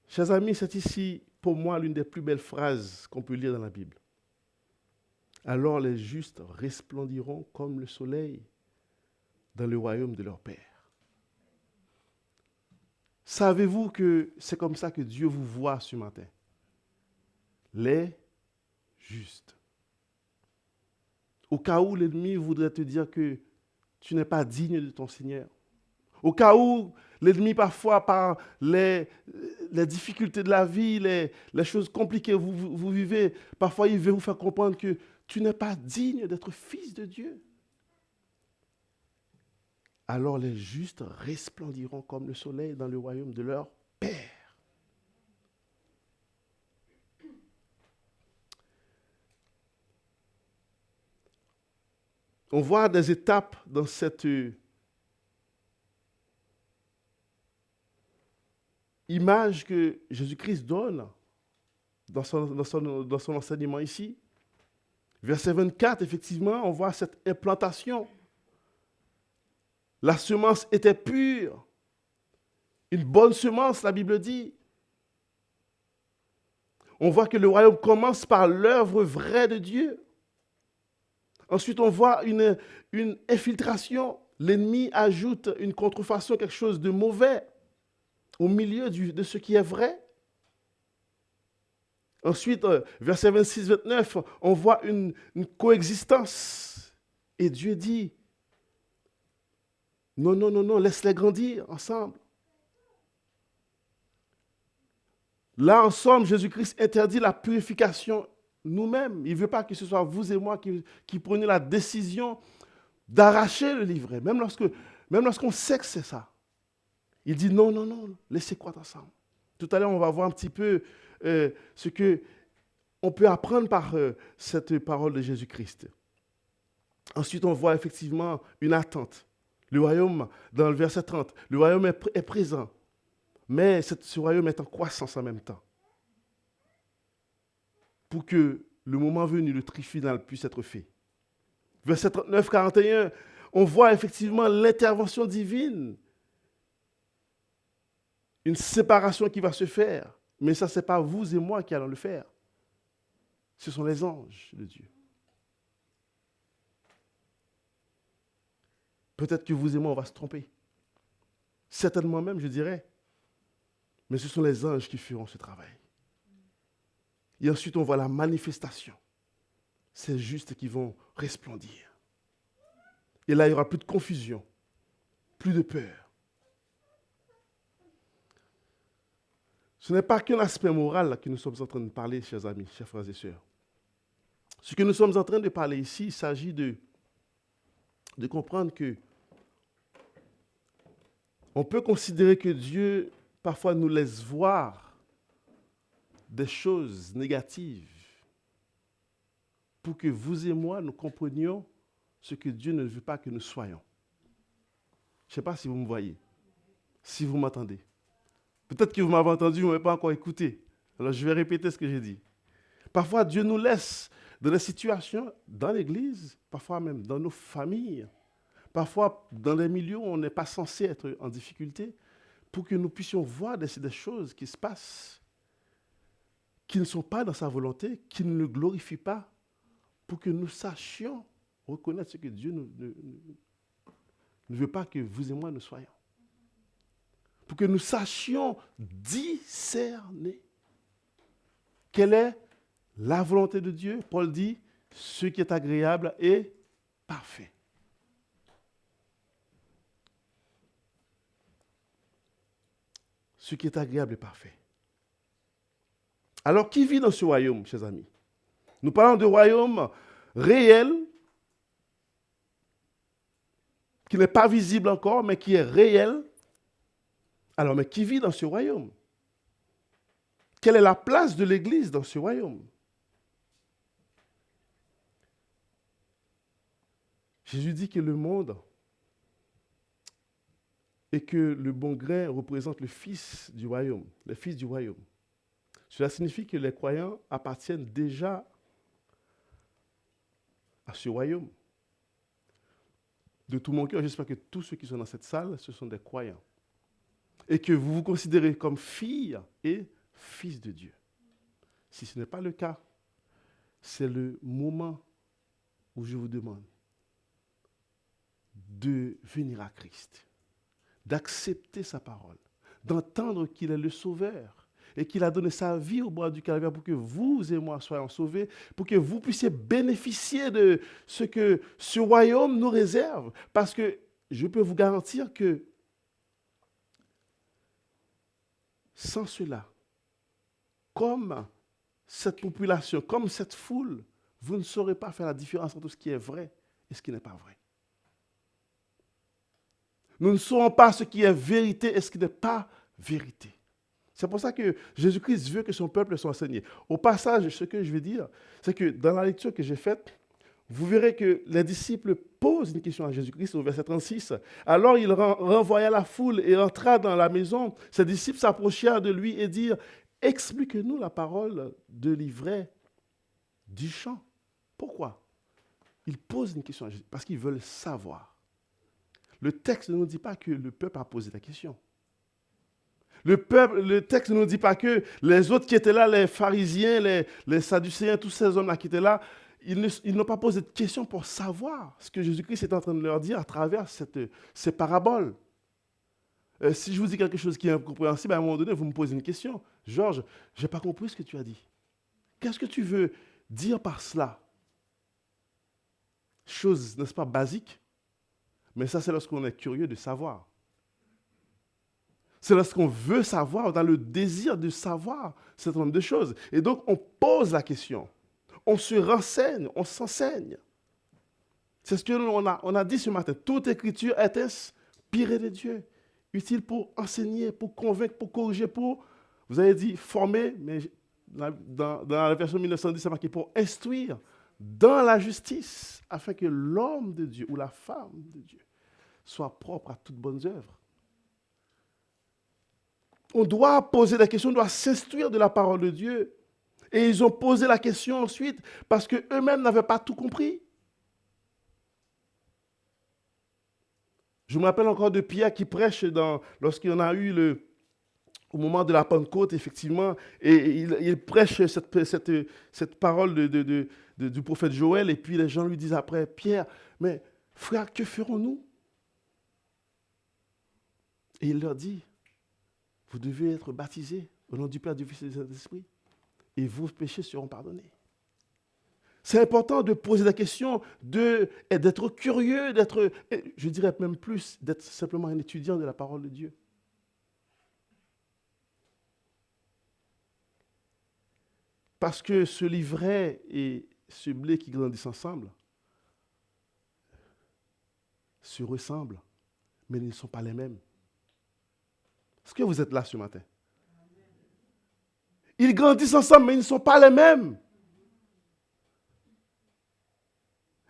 Chers amis, c'est ici, pour moi, l'une des plus belles phrases qu'on peut lire dans la Bible. Alors les justes resplendiront comme le soleil dans le royaume de leur Père. Savez-vous que c'est comme ça que Dieu vous voit ce matin? Les justes. Au cas où l'ennemi voudrait te dire que tu n'es pas digne de ton Seigneur. Au cas où l'ennemi, parfois, par les difficultés de la vie, les choses compliquées que vous vivez, parfois il veut vous faire comprendre que tu n'es pas digne d'être fils de Dieu. Alors les justes resplendiront comme le soleil dans le royaume de leur Père. On voit des étapes dans cette image que Jésus-Christ donne dans son enseignement ici. Verset 24, effectivement, on voit cette implantation. La semence était pure. Une bonne semence, la Bible dit. On voit que le royaume commence par l'œuvre vraie de Dieu. Ensuite, on voit une infiltration. L'ennemi ajoute une contrefaçon, quelque chose de mauvais au milieu de ce qui est vrai. Ensuite, verset 26-29, on voit une coexistence. Et Dieu dit, non, laisse-les grandir ensemble. Là, ensemble, Jésus-Christ interdit la purification nous-mêmes. Il ne veut pas que ce soit vous et moi qui prenions la décision d'arracher le livret, même lorsqu'on sait que c'est ça. Il dit non, laissez croître ensemble. Tout à l'heure, on va voir un petit peu ce qu'on peut apprendre par cette parole de Jésus-Christ. Ensuite, on voit effectivement une attente. Le royaume, dans le verset 30, le royaume est présent, mais ce royaume est en croissance en même temps. Pour que le moment venu, le tri final puisse être fait. Verset 39-41, on voit effectivement l'intervention divine. Une séparation qui va se faire. Mais ça, ce n'est pas vous et moi qui allons le faire. Ce sont les anges de Dieu. Peut-être que vous et moi, on va se tromper. Certainement même, je dirais. Mais ce sont les anges qui feront ce travail. Et ensuite, on voit la manifestation. C'est juste qui vont resplendir. Et là, il n'y aura plus de confusion, plus de peur. Ce n'est pas qu'un aspect moral que nous sommes en train de parler, chers amis, chers frères et sœurs. Ce que nous sommes en train de parler ici, il s'agit de comprendre que on peut considérer que Dieu, parfois, nous laisse voir des choses négatives pour que vous et moi, nous comprenions ce que Dieu ne veut pas que nous soyons. Je ne sais pas si vous me voyez, si vous m'entendez. Peut-être que vous m'avez entendu, vous ne m'avez pas encore écouté. Alors, je vais répéter ce que j'ai dit. Parfois, Dieu nous laisse dans des situations, dans l'Église, parfois même dans nos familles, parfois dans les milieux où on n'est pas censé être en difficulté, pour que nous puissions voir des choses qui se passent, qui ne sont pas dans sa volonté, qui ne le glorifient pas, pour que nous sachions reconnaître ce que Dieu ne veut pas que vous et moi nous soyons. Pour que nous sachions discerner quelle est la volonté de Dieu. Paul dit, ce qui est agréable et parfait. Ce qui est agréable et parfait. Alors, qui vit dans ce royaume, chers amis? Nous parlons de royaume réel, qui n'est pas visible encore, mais qui est réel. Alors, mais qui vit dans ce royaume? Quelle est la place de l'Église dans ce royaume? Jésus dit que le monde et que le bon grain représente le Fils du royaume, le Fils du royaume. Cela signifie que les croyants appartiennent déjà à ce royaume. De tout mon cœur, j'espère que tous ceux qui sont dans cette salle, ce sont des croyants. Et que vous vous considérez comme filles et fils de Dieu. Si ce n'est pas le cas, c'est le moment où je vous demande de venir à Christ, d'accepter sa parole, d'entendre qu'il est le Sauveur et qu'il a donné sa vie au bois du calvaire pour que vous et moi soyons sauvés, pour que vous puissiez bénéficier de ce que ce royaume nous réserve. Parce que je peux vous garantir que sans cela, comme cette population, comme cette foule, vous ne saurez pas faire la différence entre ce qui est vrai et ce qui n'est pas vrai. Nous ne saurons pas ce qui est vérité et ce qui n'est pas vérité. C'est pour ça que Jésus-Christ veut que son peuple soit enseigné. Au passage, ce que je vais dire, c'est que dans la lecture que j'ai faite, vous verrez que les disciples posent une question à Jésus-Christ au verset 36. Alors il renvoya la foule et entra dans la maison. Ses disciples s'approchèrent de lui et dirent, « Explique-nous la parole de l'ivraie du champ. » Pourquoi? Ils posent une question à Jésus parce qu'ils veulent savoir. Le texte ne nous dit pas que le peuple a posé la question. Le texte ne nous dit pas que les autres qui étaient là, les pharisiens, les sadducéens, tous ces hommes-là qui étaient là, ils n'ont pas posé de questions pour savoir ce que Jésus-Christ est en train de leur dire à travers ces paraboles. Si je vous dis quelque chose qui est incompréhensible, à un moment donné, vous me posez une question. Georges, je n'ai pas compris ce que tu as dit. Qu'est-ce que tu veux dire par cela? Chose, n'est-ce pas, basique? Mais ça, c'est lorsqu'on est curieux de savoir. C'est lorsqu'on veut savoir, on a le désir de savoir un certain nombre de choses. Et donc, on pose la question. On se renseigne, on s'enseigne. C'est ce qu'on a dit ce matin. Toute écriture est inspirée de Dieu, utile pour enseigner, pour convaincre, pour corriger, pour, vous avez dit, former, mais dans la version 1910, c'est marqué pour instruire dans la justice, afin que l'homme de Dieu ou la femme de Dieu soit propre à toutes bonnes œuvres. On doit poser la question, on doit s'instruire de la parole de Dieu. Et ils ont posé la question ensuite parce qu'eux-mêmes n'avaient pas tout compris. Je me rappelle encore de Pierre qui prêche lorsqu'il y en a eu au moment de la Pentecôte, effectivement, et il prêche cette parole du prophète Joël, et puis les gens lui disent après, Pierre, mais frère, que ferons-nous? Et il leur dit, vous devez être baptisés au nom du Père, du Fils et du Saint-Esprit, et vos péchés seront pardonnés. C'est important de poser la question, d'être curieux, je dirais même plus, d'être simplement un étudiant de la parole de Dieu. Parce que ce livret et ce blé qui grandissent ensemble se ressemblent, mais ils ne sont pas les mêmes. Est-ce que vous êtes là ce matin? Ils grandissent ensemble, mais ils ne sont pas les mêmes.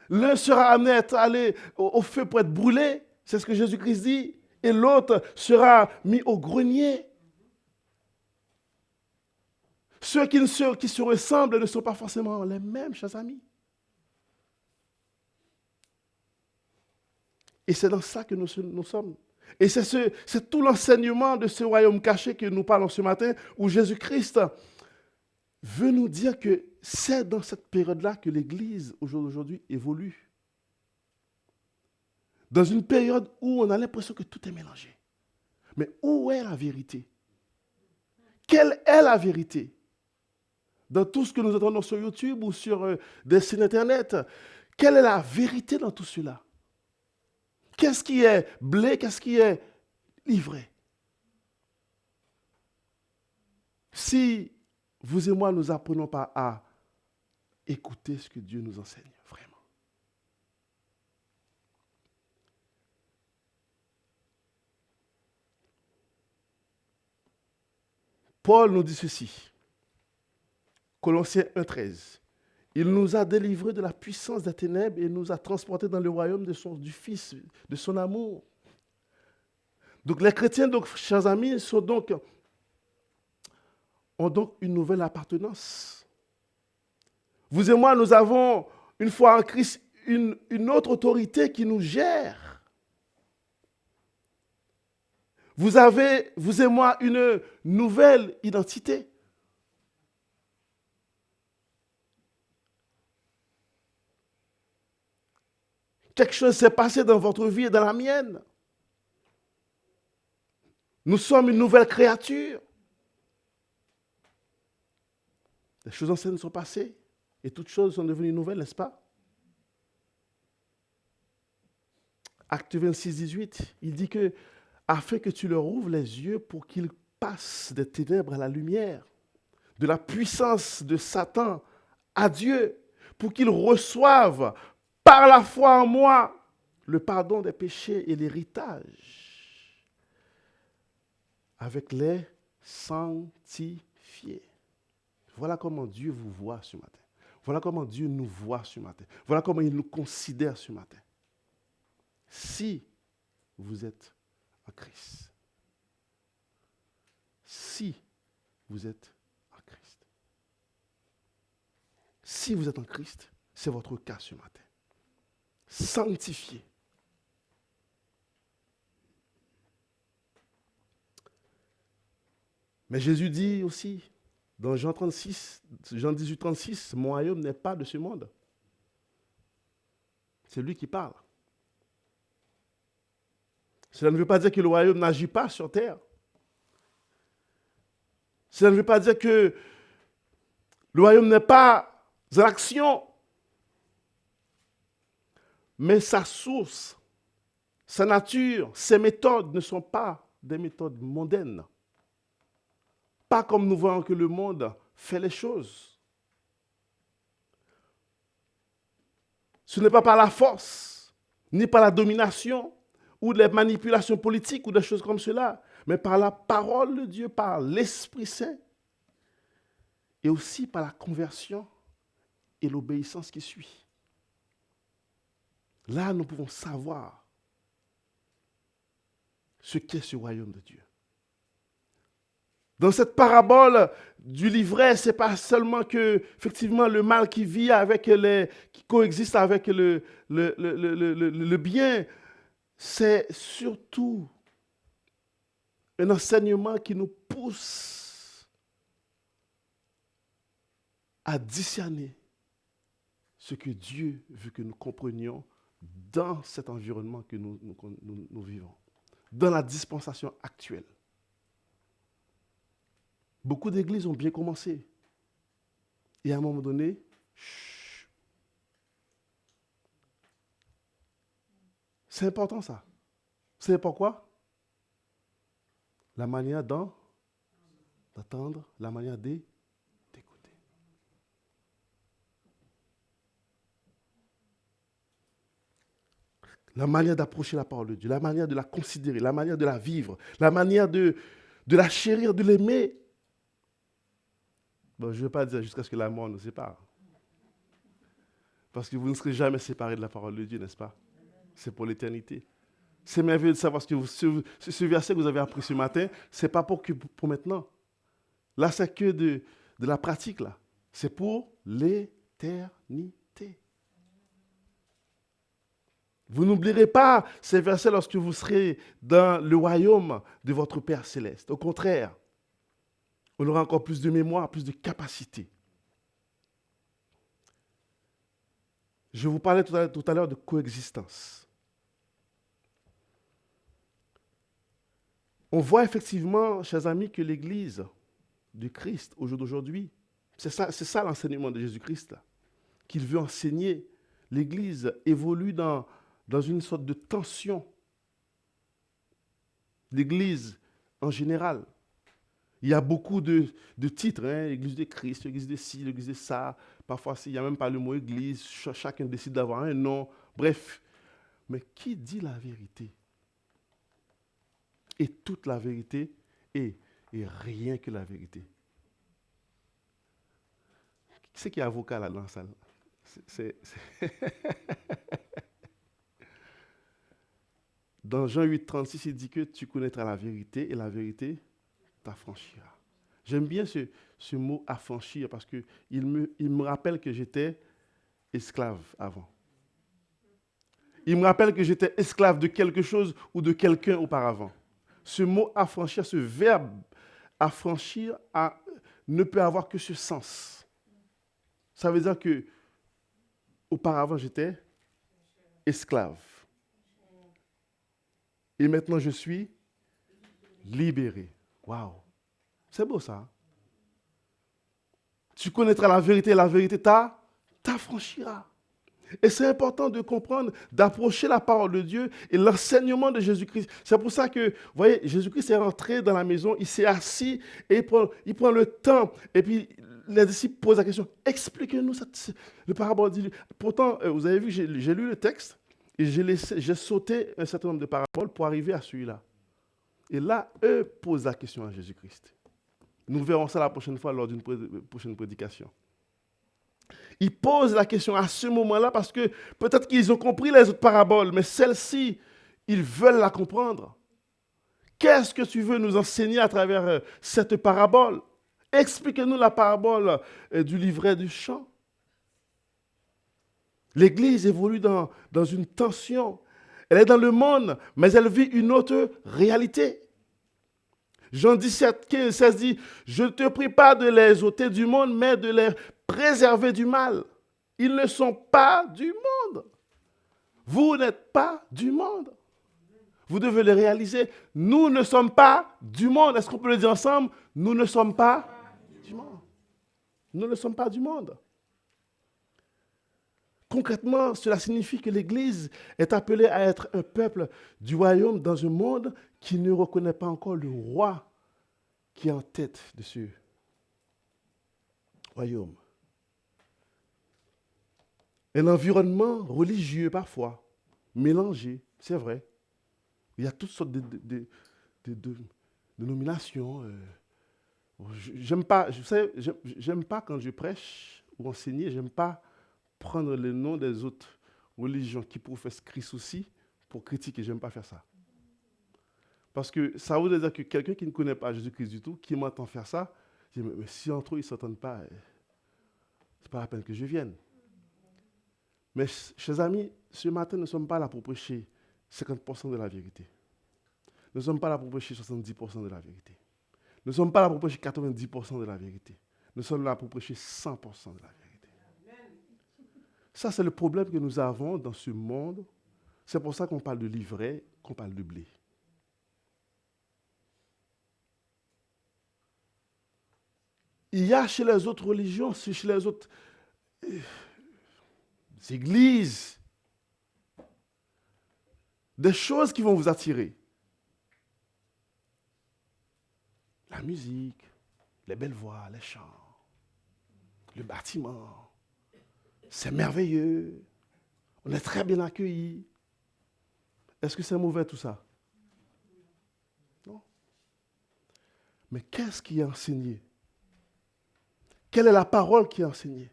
L'un sera amené à être allé au feu pour être brûlé, c'est ce que Jésus-Christ dit, et l'autre sera mis au grenier. Ceux qui se ressemblent ne sont pas forcément les mêmes, chers amis. Et c'est dans ça que nous sommes. Et c'est tout l'enseignement de ce royaume caché que nous parlons ce matin, où Jésus-Christ veut nous dire que c'est dans cette période-là que l'Église, au jour d'aujourd'hui, évolue. Dans une période où on a l'impression que tout est mélangé. Mais où est la vérité? Quelle est la vérité? Dans tout ce que nous entendons sur YouTube ou sur des sites Internet, quelle est la vérité dans tout cela? Qu'est-ce qui est blé? Qu'est-ce qui est livré? Si vous et moi, nous n'apprenons pas à écouter ce que Dieu nous enseigne, vraiment. Paul nous dit ceci. Colossiens 1,13. Il nous a délivrés de la puissance des ténèbres et nous a transportés dans le royaume du Fils, de son amour. Donc les chrétiens, donc, chers amis, ont donc une nouvelle appartenance. Vous et moi, nous avons, une fois en Christ, une autre autorité qui nous gère. Vous et moi, une nouvelle identité. Quelque chose s'est passé dans votre vie et dans la mienne. Nous sommes une nouvelle créature. Les choses anciennes sont passées et toutes choses sont devenues nouvelles, n'est-ce pas? Acte 26, 18, il dit que afin que tu leur ouvres les yeux pour qu'ils passent des ténèbres à la lumière, de la puissance de Satan à Dieu, pour qu'ils reçoivent par la foi en moi le pardon des péchés et l'héritage avec les sanctifiés. Voilà comment Dieu vous voit ce matin. Voilà comment Dieu nous voit ce matin. Voilà comment il nous considère ce matin. Si vous êtes en Christ. Si vous êtes en Christ. Si vous êtes en Christ, c'est votre cas ce matin. Sanctifié. Mais Jésus dit aussi, dans Jean 18, 36, mon royaume n'est pas de ce monde. C'est lui qui parle. Cela ne veut pas dire que le royaume n'agit pas sur terre. Cela ne veut pas dire que le royaume n'est pas en action. Mais sa source, sa nature, ses méthodes ne sont pas des méthodes mondaines. Pas comme nous voyons que le monde fait les choses. Ce n'est pas par la force, ni par la domination, ou les manipulations politiques, ou des choses comme cela, mais par la parole de Dieu, par l'Esprit Saint, et aussi par la conversion et l'obéissance qui suit. Là, nous pouvons savoir ce qu'est ce royaume de Dieu. Dans cette parabole du livret, ce n'est pas seulement que, effectivement, le mal qui vit qui coexiste avec le bien, c'est surtout un enseignement qui nous pousse à discerner ce que Dieu veut que nous comprenions dans cet environnement que nous vivons, dans la dispensation actuelle. Beaucoup d'églises ont bien commencé. Et à un moment donné, c'est important ça. Vous savez pourquoi? La manière d'attendre, la manière d'écouter. La manière d'approcher la parole de Dieu, la manière de la considérer, la manière de la vivre, la manière de la chérir, de l'aimer. Bon, je ne veux pas dire jusqu'à ce que la mort nous sépare. Parce que vous ne serez jamais séparés de la parole de Dieu, n'est-ce pas? C'est pour l'éternité. C'est merveilleux de savoir ce verset que vous avez appris ce matin, ce n'est pas pour maintenant. Là, c'est que de la pratique, là. C'est pour l'éternité. Vous n'oublierez pas ces versets lorsque vous serez dans le royaume de votre Père céleste. Au contraire, on aura encore plus de mémoire, plus de capacité. Je vous parlais tout à l'heure de coexistence. On voit effectivement, chers amis, que l'Église du Christ, au jour d'aujourd'hui, c'est ça l'enseignement de Jésus-Christ, là, qu'il veut enseigner. L'Église évolue dans une sorte de tension. L'Église, en général, il y a beaucoup de titres, hein, l'Église de Christ, l'Église de ci, l'Église de ça. Parfois, il n'y a même pas le mot Église, chacun décide d'avoir un nom. Bref, mais qui dit la vérité? Et toute la vérité et rien que la vérité. Qui c'est qui est avocat là dans la salle? Dans Jean 8,36, il dit que tu connaîtras la vérité et la vérité t'affranchira. J'aime bien ce mot affranchir parce qu'il me rappelle que j'étais esclave avant. Il me rappelle que j'étais esclave de quelque chose ou de quelqu'un auparavant. Ce mot affranchir, ce verbe affranchir ne peut avoir que ce sens. Ça veut dire que auparavant j'étais esclave. Et maintenant je suis libéré. Waouh! C'est beau ça. Tu connaîtras la vérité t'affranchira. Et c'est important de comprendre, d'approcher la parole de Dieu et l'enseignement de Jésus-Christ. C'est pour ça que, vous voyez, Jésus-Christ est rentré dans la maison, il s'est assis et il prend le temps. Et puis, les disciples posent la question, expliquez-nous le parabole. Pourtant, vous avez vu, j'ai lu le texte et j'ai sauté un certain nombre de paraboles pour arriver à celui-là. Et là, eux posent la question à Jésus-Christ. Nous verrons ça la prochaine fois lors d'une prochaine prédication. Ils posent la question à ce moment-là parce que peut-être qu'ils ont compris les autres paraboles, mais celle-ci, ils veulent la comprendre. Qu'est-ce que tu veux nous enseigner à travers cette parabole? Explique-nous la parabole du livret du chant. L'Église évolue dans une tension. Elle est dans le monde, mais elle vit une autre réalité. Jean 17, 15, 16 dit, « Je ne te prie pas de les ôter du monde, mais de les préserver du mal. Ils ne sont pas du monde. Vous n'êtes pas du monde. » Vous devez le réaliser. Nous ne sommes pas du monde. Est-ce qu'on peut le dire ensemble? Nous ne sommes pas du monde. Nous ne sommes pas du monde. Concrètement, cela signifie que l'Église est appelée à être un peuple du royaume dans un monde qui ne reconnaît pas encore le roi qui est en tête de ce royaume. Un environnement religieux parfois, mélangé, c'est vrai. Il y a toutes sortes de dénominations. J'aime pas, j'aime pas quand je prêche ou enseigner, j'aime pas prendre le nom des autres religions qui professent Christ aussi pour critiquer. J'aime pas faire ça. Parce que ça veut dire que quelqu'un qui ne connaît pas Jésus-Christ du tout, qui m'entend faire ça, dit, mais si entre eux ils ne s'entendent pas, c'est pas la peine que je vienne. Mais chers amis, ce matin, nous ne sommes pas là pour prêcher 50% de la vérité. Nous ne sommes pas là pour prêcher 70% de la vérité. Nous ne sommes pas là pour prêcher 90% de la vérité. Nous sommes là pour prêcher 100% de la vérité. Ça, c'est le problème que nous avons dans ce monde. C'est pour ça qu'on parle de livret, qu'on parle de blé. Il y a chez les autres religions, chez les autres églises, des choses qui vont vous attirer. La musique, les belles voix, les chants, le bâtiment. C'est merveilleux. On est très bien accueillis. Est-ce que c'est mauvais tout ça? Non. Mais qu'est-ce qui est enseigné? Quelle est la parole qui est enseignée?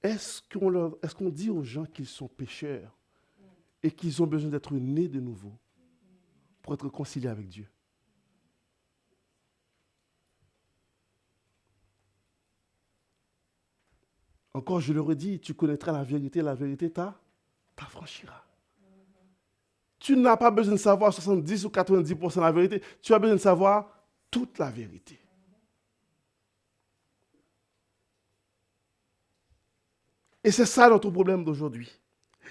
Est-ce qu'on dit aux gens qu'ils sont pécheurs et qu'ils ont besoin d'être nés de nouveau pour être réconciliés avec Dieu? Encore, je le redis, tu connaîtras la vérité t'affranchira. Tu n'as pas besoin de savoir 70 ou 90% de la vérité, tu as besoin de savoir toute la vérité. Et c'est ça notre problème d'aujourd'hui.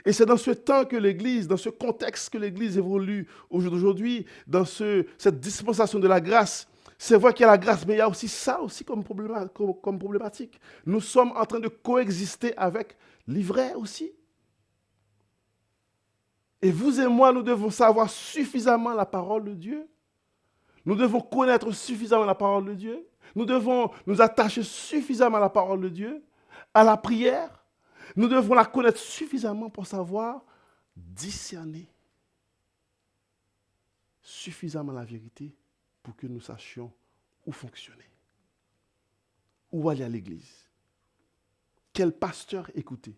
Et c'est dans ce temps que l'Église, dans ce contexte que l'Église évolue aujourd'hui, dans cette dispensation de la grâce, c'est vrai qu'il y a la grâce, mais il y a aussi ça aussi comme problématique. Nous sommes en train de coexister avec l'ivraie aussi. Et vous et moi, nous devons savoir suffisamment la parole de Dieu. Nous devons connaître suffisamment la parole de Dieu. Nous devons nous attacher suffisamment à la parole de Dieu, à la prière. Nous devons la connaître suffisamment pour savoir discerner suffisamment la vérité pour que nous sachions où fonctionner, où aller à l'église, quel pasteur écouter,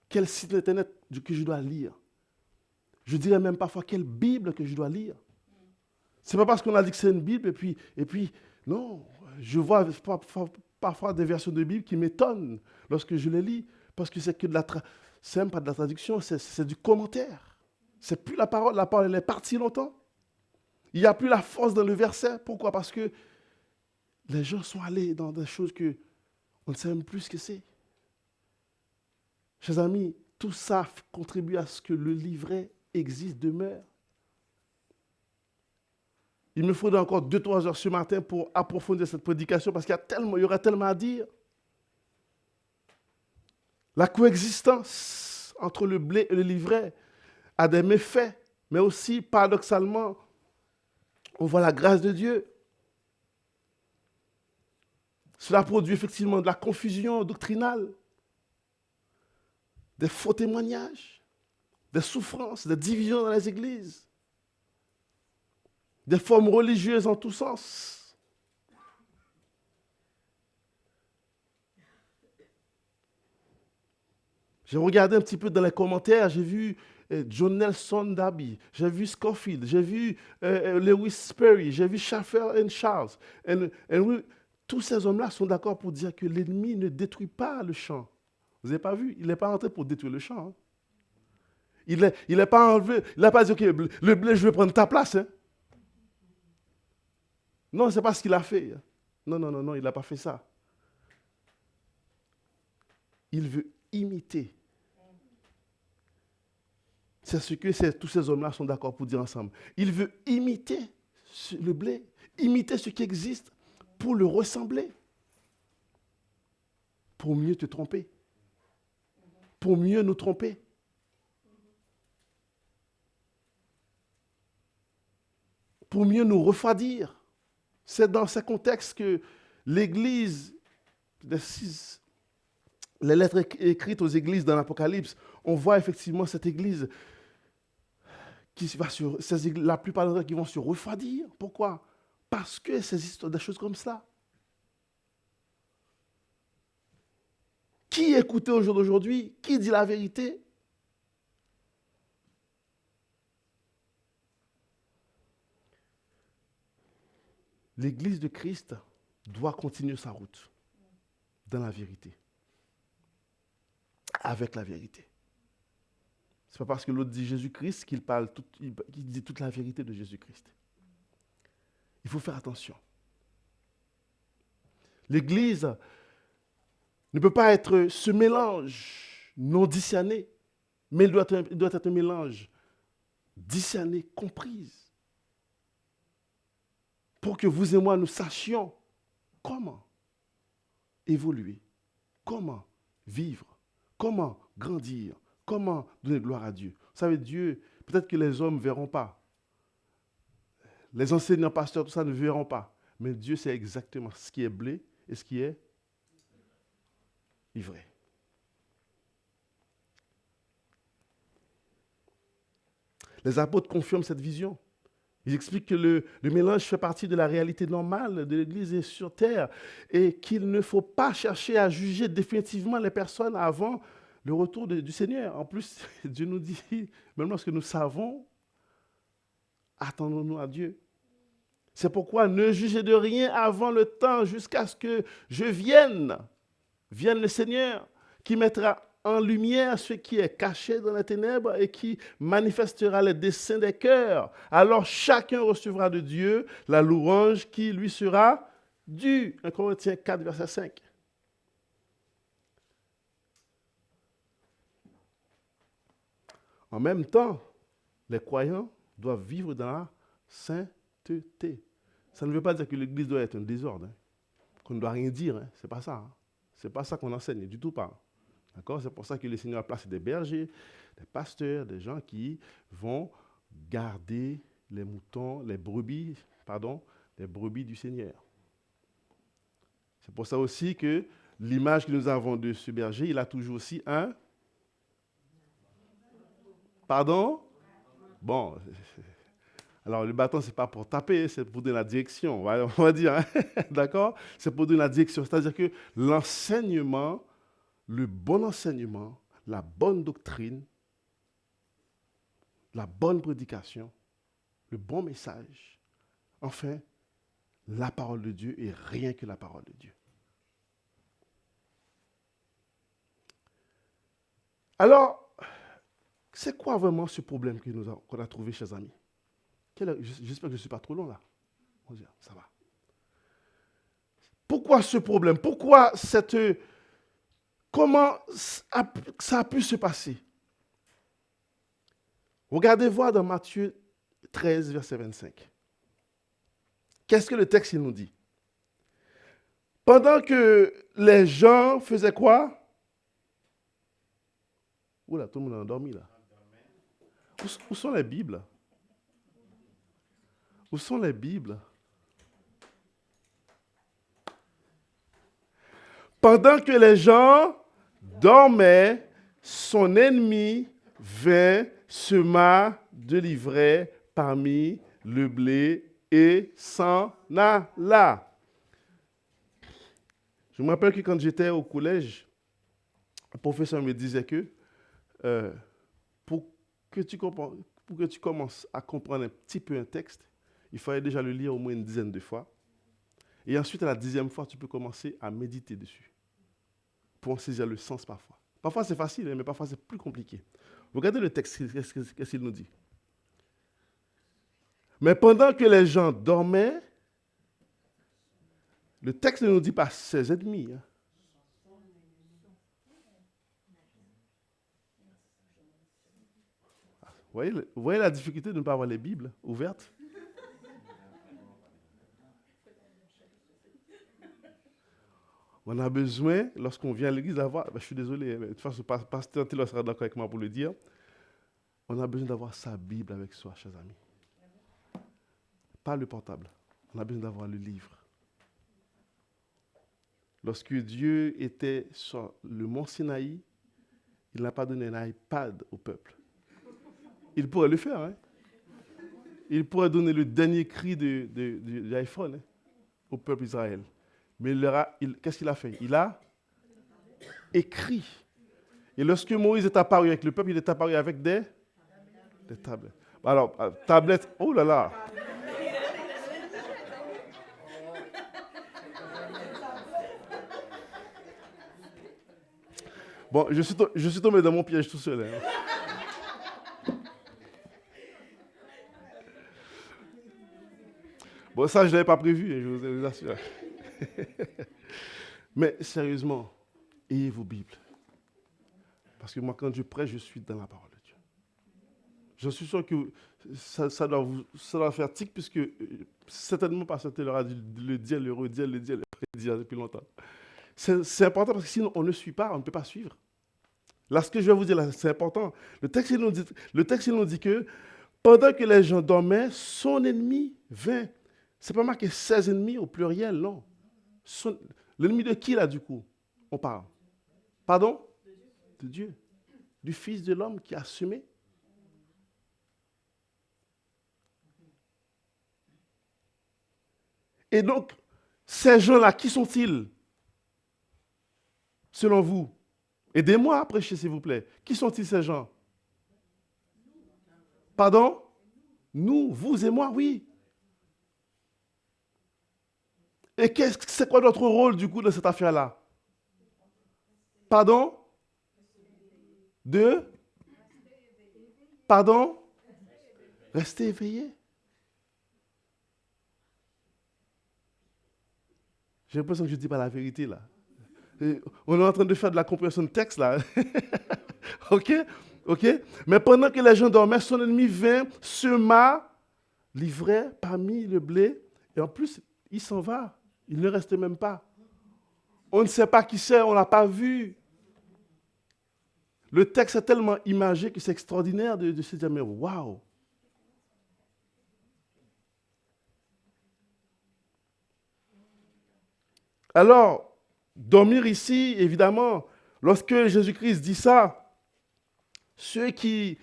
quel site internet que je dois lire. Je dirais même parfois quelle Bible que je dois lire. Ce n'est pas parce qu'on a dit que c'est une Bible et puis non, je vois parfois des versions de Bible qui m'étonnent lorsque je les lis. Parce que c'est que c'est même pas de la traduction, c'est du commentaire. C'est plus la parole elle est partie longtemps. Il n'y a plus la force dans le verset. Pourquoi? Parce que les gens sont allés dans des choses que on ne sait même plus ce que c'est. Chers amis, tout ça contribue à ce que le livret existe, demeure. Il me faudrait encore 2-3 heures ce matin pour approfondir cette prédication parce qu'il y aura tellement à dire. La coexistence entre le blé et le livret a des méfaits, mais aussi, paradoxalement, on voit la grâce de Dieu. Cela produit effectivement de la confusion doctrinale, des faux témoignages, des souffrances, des divisions dans les églises, des formes religieuses en tous sens. J'ai regardé un petit peu dans les commentaires, j'ai vu John Nelson Darby, j'ai vu Scofield, j'ai vu Lewis Perry, j'ai vu Schaeffer et Charles. Tous ces hommes-là sont d'accord pour dire que l'ennemi ne détruit pas le champ. Vous n'avez pas vu? Il n'est pas entré pour détruire le champ. Hein. Il n'est pas enlevé, il n'a pas dit, OK, le blé, je vais prendre ta place. Hein. Non, ce n'est pas ce qu'il a fait. Non, il n'a pas fait ça. Il veut imiter. C'est ce que tous ces hommes-là sont d'accord pour dire ensemble. Il veut imiter le blé, imiter ce qui existe pour le ressembler, pour mieux te tromper, pour mieux nous tromper. Pour mieux nous refroidir. C'est dans ce contexte que l'Église, les lettres écrites aux églises dans l'Apocalypse, on voit effectivement cette Église la plupart d'entre eux qui vont se refroidir. Pourquoi? Parce que ces histoires, des choses comme ça. Qui écoutait au jour d'aujourd'hui? Qui dit la vérité? L'Église de Christ doit continuer sa route dans la vérité, avec la vérité. Ce n'est pas parce que l'autre dit Jésus-Christ qu'il dit toute la vérité de Jésus-Christ. Il faut faire attention. L'Église ne peut pas être ce mélange non discerné, mais il doit être un mélange discerné, comprise, pour que vous et moi nous sachions comment évoluer, comment vivre, comment grandir, comment donner gloire à Dieu. Vous savez, Dieu, peut-être que les hommes ne verront pas. Les enseignants, pasteurs, tout ça ne verront pas. Mais Dieu sait exactement ce qui est blé et ce qui est ivraie. Les apôtres confirment cette vision. Ils expliquent que le mélange fait partie de la réalité normale de l'Église sur terre et qu'il ne faut pas chercher à juger définitivement les personnes avant le retour du Seigneur. En plus, Dieu nous dit, même lorsque nous savons, attendons-nous à Dieu. C'est pourquoi ne jugez de rien avant le temps jusqu'à ce que je vienne. vienne le Seigneur, qui mettra en lumière ce qui est caché dans les ténèbres et qui manifestera les desseins des cœurs. Alors chacun recevra de Dieu la louange qui lui sera due. 1 Corinthiens 4, verset 5. En même temps, les croyants doivent vivre dans la sainteté. Ça ne veut pas dire que l'Église doit être un désordre, hein, qu'on ne doit rien dire. Hein. Ce n'est pas ça. Hein. Ce n'est pas ça qu'on enseigne, du tout pas. D'accord? C'est pour ça que le Seigneur a placé des bergers, des pasteurs, des gens qui vont garder les moutons, les brebis du Seigneur. C'est pour ça aussi que l'image que nous avons de ce berger, il a toujours aussi un... Pardon? Bon, alors le bâton, ce n'est pas pour taper, c'est pour donner la direction, on va dire, hein? D'accord? C'est pour donner la direction, c'est-à-dire que l'enseignement, le bon enseignement, la bonne doctrine, la bonne prédication, le bon message, enfin, la parole de Dieu et rien que la parole de Dieu. Alors, c'est quoi vraiment ce problème qu'on a trouvé, chers amis? J'espère que je ne suis pas trop long là. Ça va. Pourquoi ce problème? Pourquoi comment ça a pu se passer? Regardez voir dans Matthieu 13, verset 25. Qu'est-ce que le texte il nous dit? Pendant que les gens faisaient quoi? Oula, tout le monde a endormi là. Où sont les Bibles? Où sont les Bibles? Pendant que les gens dormaient, son ennemi vint, sema de l'ivraie parmi le blé et s'en alla. Je me rappelle que quand j'étais au collège, le professeur me disait que pour que tu commences à comprendre un petit peu un texte, il fallait déjà le lire au moins une dizaine de fois. Et ensuite, à la 10e fois, tu peux commencer à méditer dessus pour en saisir le sens parfois. Parfois, c'est facile, mais parfois, c'est plus compliqué. Regardez le texte, qu'est-ce qu'il nous dit? Mais pendant que les gens dormaient, le texte ne nous dit pas ses ennemis. Hein. Vous voyez la difficulté de ne pas avoir les Bibles ouvertes? On a besoin, lorsqu'on vient à l'église, d'avoir, je suis désolé, mais de toute façon, Pasteur Taylor sera d'accord avec moi pour le dire, on a besoin d'avoir sa Bible avec soi, chers amis. Pas le portable, on a besoin d'avoir le livre. Lorsque Dieu était sur le mont Sinaï, il n'a pas donné un iPad au peuple. Il pourrait le faire. Hein? Il pourrait donner le dernier cri de l'iPhone hein, au peuple d'Israël. Mais qu'est-ce qu'il a fait? Il a écrit. Et lorsque Moïse est apparu avec le peuple, il est apparu avec des tablettes. Alors, tablettes, oh là là! Bon, je suis tombé dans mon piège tout seul. Hein. Bon, ça, je ne l'avais pas prévu, je vous assure. Mais sérieusement, ayez vos Bibles. Parce que moi, quand je prêche, je suis dans la parole de Dieu. Je suis sûr que ça doit faire tic, puisque certainement Pasteur Taylor a dû le dire, le redire depuis longtemps. C'est important parce que sinon, on ne suit pas, on ne peut pas suivre. Là, ce que je vais vous dire, là, c'est important. Le texte, il nous dit que pendant que les gens dormaient, son ennemi vint. Ce n'est pas marqué ses ennemis au pluriel, non. L'ennemi de qui, là, du coup, on parle? Pardon? De Dieu. Du Fils de l'homme qui a semé. Et donc, ces gens-là, qui sont-ils? Selon vous? Aidez-moi à prêcher, s'il vous plaît. Qui sont-ils, ces gens? Pardon? Nous, vous et moi, oui. Et c'est quoi notre rôle, du coup, dans cette affaire-là? Pardon? Pardon? Restez éveillé. J'ai l'impression que je ne dis pas la vérité là. On est en train de faire de la compréhension de texte là. OK? OK? Mais pendant que les gens dormaient, son ennemi vint, sema l'ivraie parmi le blé. Et en plus, il s'en va. Il ne reste même pas. On ne sait pas qui c'est, on ne l'a pas vu. Le texte est tellement imagé que c'est extraordinaire de se dire, mais waouh! Alors, dormir ici, évidemment, lorsque Jésus-Christ dit ça, ceux qui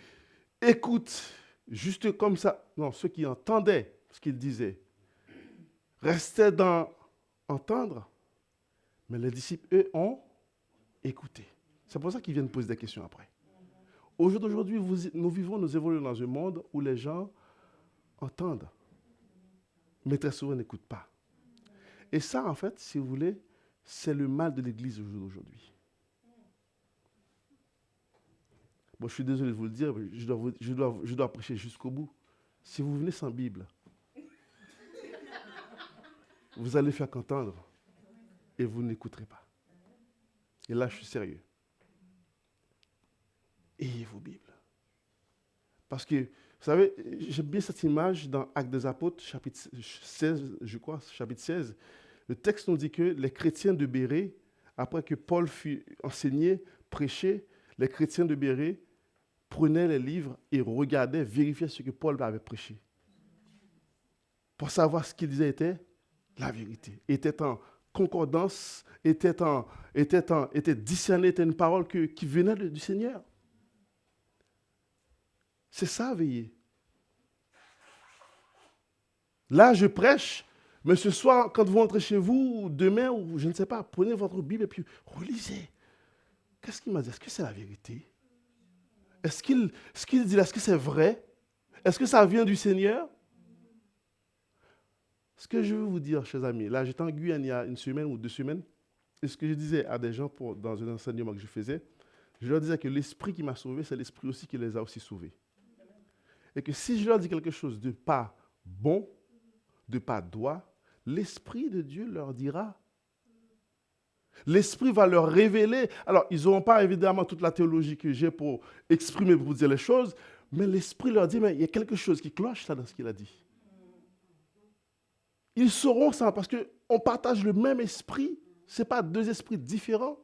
écoutent juste comme ça, non, ceux qui entendaient ce qu'il disait, restaient dans entendre, mais les disciples, eux, ont écouté. C'est pour ça qu'ils viennent poser des questions après. Aujourd'hui, nous évoluons dans un monde où les gens entendent, mais très souvent n'écoutent pas. Et ça, en fait, si vous voulez, c'est le mal de l'Église aujourd'hui. Bon, je suis désolé de vous le dire, mais je dois prêcher jusqu'au bout. Si vous venez sans Bible, vous allez faire qu'entendre et vous n'écouterez pas. Et là, je suis sérieux. Ayez vos Bibles. Parce que, vous savez, j'aime bien cette image dans Actes des Apôtres, chapitre 16, je crois, chapitre 16. Le texte nous dit que les chrétiens de Bérée, après que Paul fut enseigné, prêché, les chrétiens de Bérée prenaient les livres et regardaient, vérifiaient ce que Paul avait prêché. Pour savoir ce qu'il disait était la vérité. Était en concordance, était discerné, était une parole qui venait du Seigneur. C'est ça, veiller. Là, je prêche, mais ce soir, quand vous rentrez chez vous, ou demain, ou je ne sais pas, prenez votre Bible et puis relisez. Qu'est-ce qu'il m'a dit? Est-ce que c'est la vérité? Ce qu'il dit là, est-ce que c'est vrai? Est-ce que ça vient du Seigneur? Ce que je veux vous dire, chers amis, là, j'étais en Guyane il y a une semaine ou 2 semaines, et ce que je disais à des gens dans un enseignement que je faisais, je leur disais que l'esprit qui m'a sauvé, c'est l'esprit aussi qui les a aussi sauvés. Et que si je leur dis quelque chose de pas bon, de pas droit, l'Esprit de Dieu leur dira. L'Esprit va leur révéler. Alors, ils n'auront pas évidemment toute la théologie que j'ai pour exprimer, pour vous dire les choses, mais l'Esprit leur dit, mais il y a quelque chose qui cloche là dans ce qu'il a dit. Ils sauront ça parce qu'on partage le même esprit. Ce n'est pas 2 esprits différents.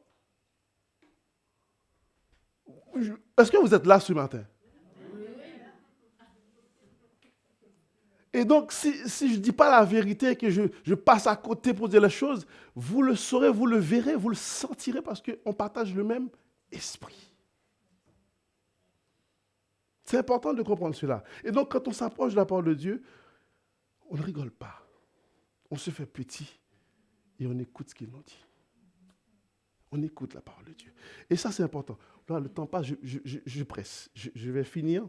Est-ce que vous êtes là ce matin? Et donc, si je ne dis pas la vérité, que je passe à côté pour dire les choses, vous le saurez, vous le verrez, vous le sentirez parce qu'on partage le même esprit. C'est important de comprendre cela. Et donc, quand on s'approche de la parole de Dieu, on ne rigole pas. On se fait petit et on écoute ce qu'il nous dit. On écoute la parole de Dieu. Et ça, c'est important. Là, le temps passe, je presse. Je vais finir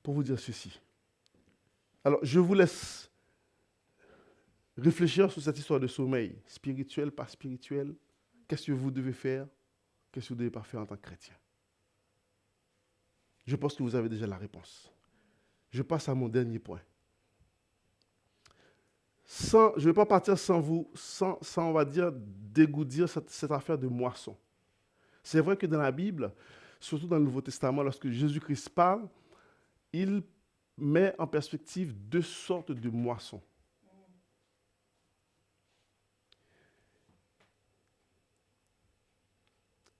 pour vous dire ceci. Alors, je vous laisse réfléchir sur cette histoire de sommeil. Spirituel, pas spirituel. Qu'est-ce que vous devez faire? Qu'est-ce que vous ne devez pas faire en tant que chrétien? Je pense que vous avez déjà la réponse. Je passe à mon dernier point. Je ne vais pas partir sans on va dire, dégourdir cette affaire de moisson. C'est vrai que dans la Bible, surtout dans le Nouveau Testament, lorsque Jésus-Christ parle, il met en perspective 2 sortes de moissons.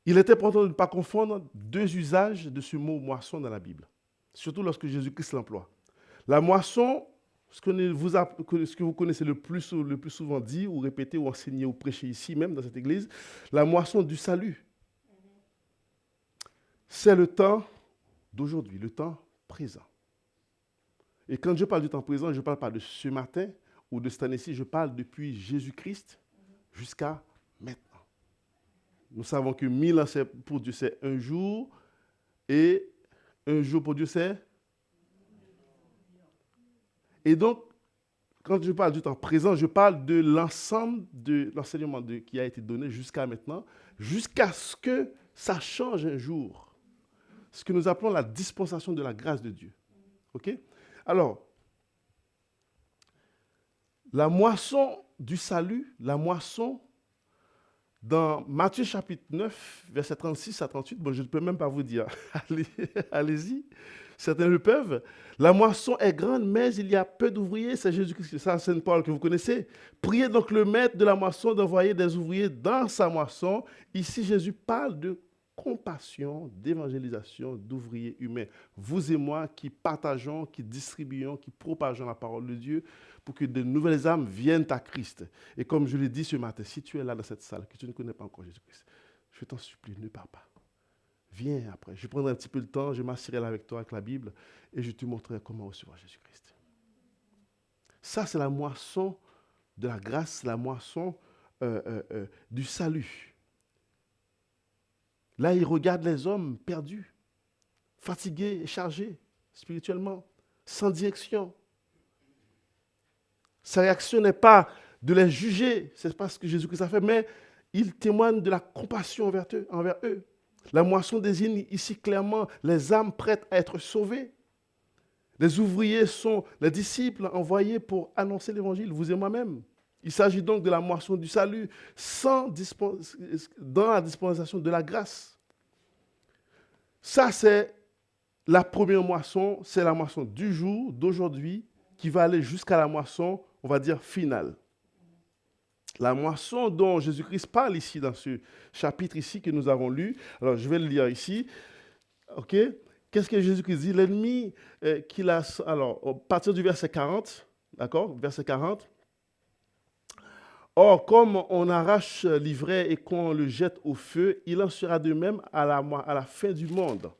Il est important de ne pas confondre 2 usages de ce mot moisson dans la Bible, surtout lorsque Jésus-Christ l'emploie. La moisson, ce que vous connaissez le plus souvent dit, ou répété, ou enseigné, ou prêché ici même dans cette église, la moisson du salut. C'est le temps d'aujourd'hui, le temps présent. Et quand je parle du temps présent, je ne parle pas de ce matin ou de cette année-ci, je parle depuis Jésus-Christ jusqu'à maintenant. Nous savons que 1000 ans pour Dieu, c'est un jour, et un jour pour Dieu, c'est... Et donc, Quand je parle du temps présent, je parle de l'ensemble de l'enseignement qui a été donné jusqu'à maintenant, jusqu'à ce que ça change un jour. Ce que nous appelons la dispensation de la grâce de Dieu. OK? Alors, la moisson du salut, la moisson, dans Matthieu chapitre 9, versets 36 à 38, bon, je ne peux même pas vous dire, allez-y, certains le peuvent. La moisson est grande, mais il y a peu d'ouvriers, c'est Jésus-Christ, ça c'est une parole que vous connaissez. Priez donc le maître de la moisson d'envoyer des ouvriers dans sa moisson. Ici, Jésus parle de compassion, d'évangélisation, d'ouvriers humains. Vous et moi qui partageons, qui distribuons, qui propageons la parole de Dieu pour que de nouvelles âmes viennent à Christ. Et comme je l'ai dit ce matin, si tu es là dans cette salle, que tu ne connais pas encore Jésus-Christ, je t'en supplie, ne pars pas. Viens après. Je prendrai un petit peu de temps, je m'assirai là avec toi, avec la Bible, et je te montrerai comment recevoir Jésus-Christ. Ça, c'est la moisson de la grâce, la moisson du salut. Là, il regarde les hommes perdus, fatigués et chargés spirituellement, sans direction. Sa réaction n'est pas de les juger, c'est pas ce que Jésus-Christ a fait, mais il témoigne de la compassion envers eux. La moisson désigne ici clairement les âmes prêtes à être sauvées. Les ouvriers sont les disciples envoyés pour annoncer l'évangile, vous et moi-même. Il s'agit donc de la moisson du salut dans la dispensation de la grâce. Ça, c'est la première moisson, c'est la moisson du jour, d'aujourd'hui, qui va aller jusqu'à la moisson, on va dire, finale. La moisson dont Jésus-Christ parle ici, dans ce chapitre ici que nous avons lu, alors je vais le lire ici, ok? Qu'est-ce que Jésus-Christ dit? L'ennemi qu'il a, alors, à partir du verset 40, d'accord? Verset 40. Or, comme on arrache l'ivraie et qu'on le jette au feu, il en sera de même à la fin du monde.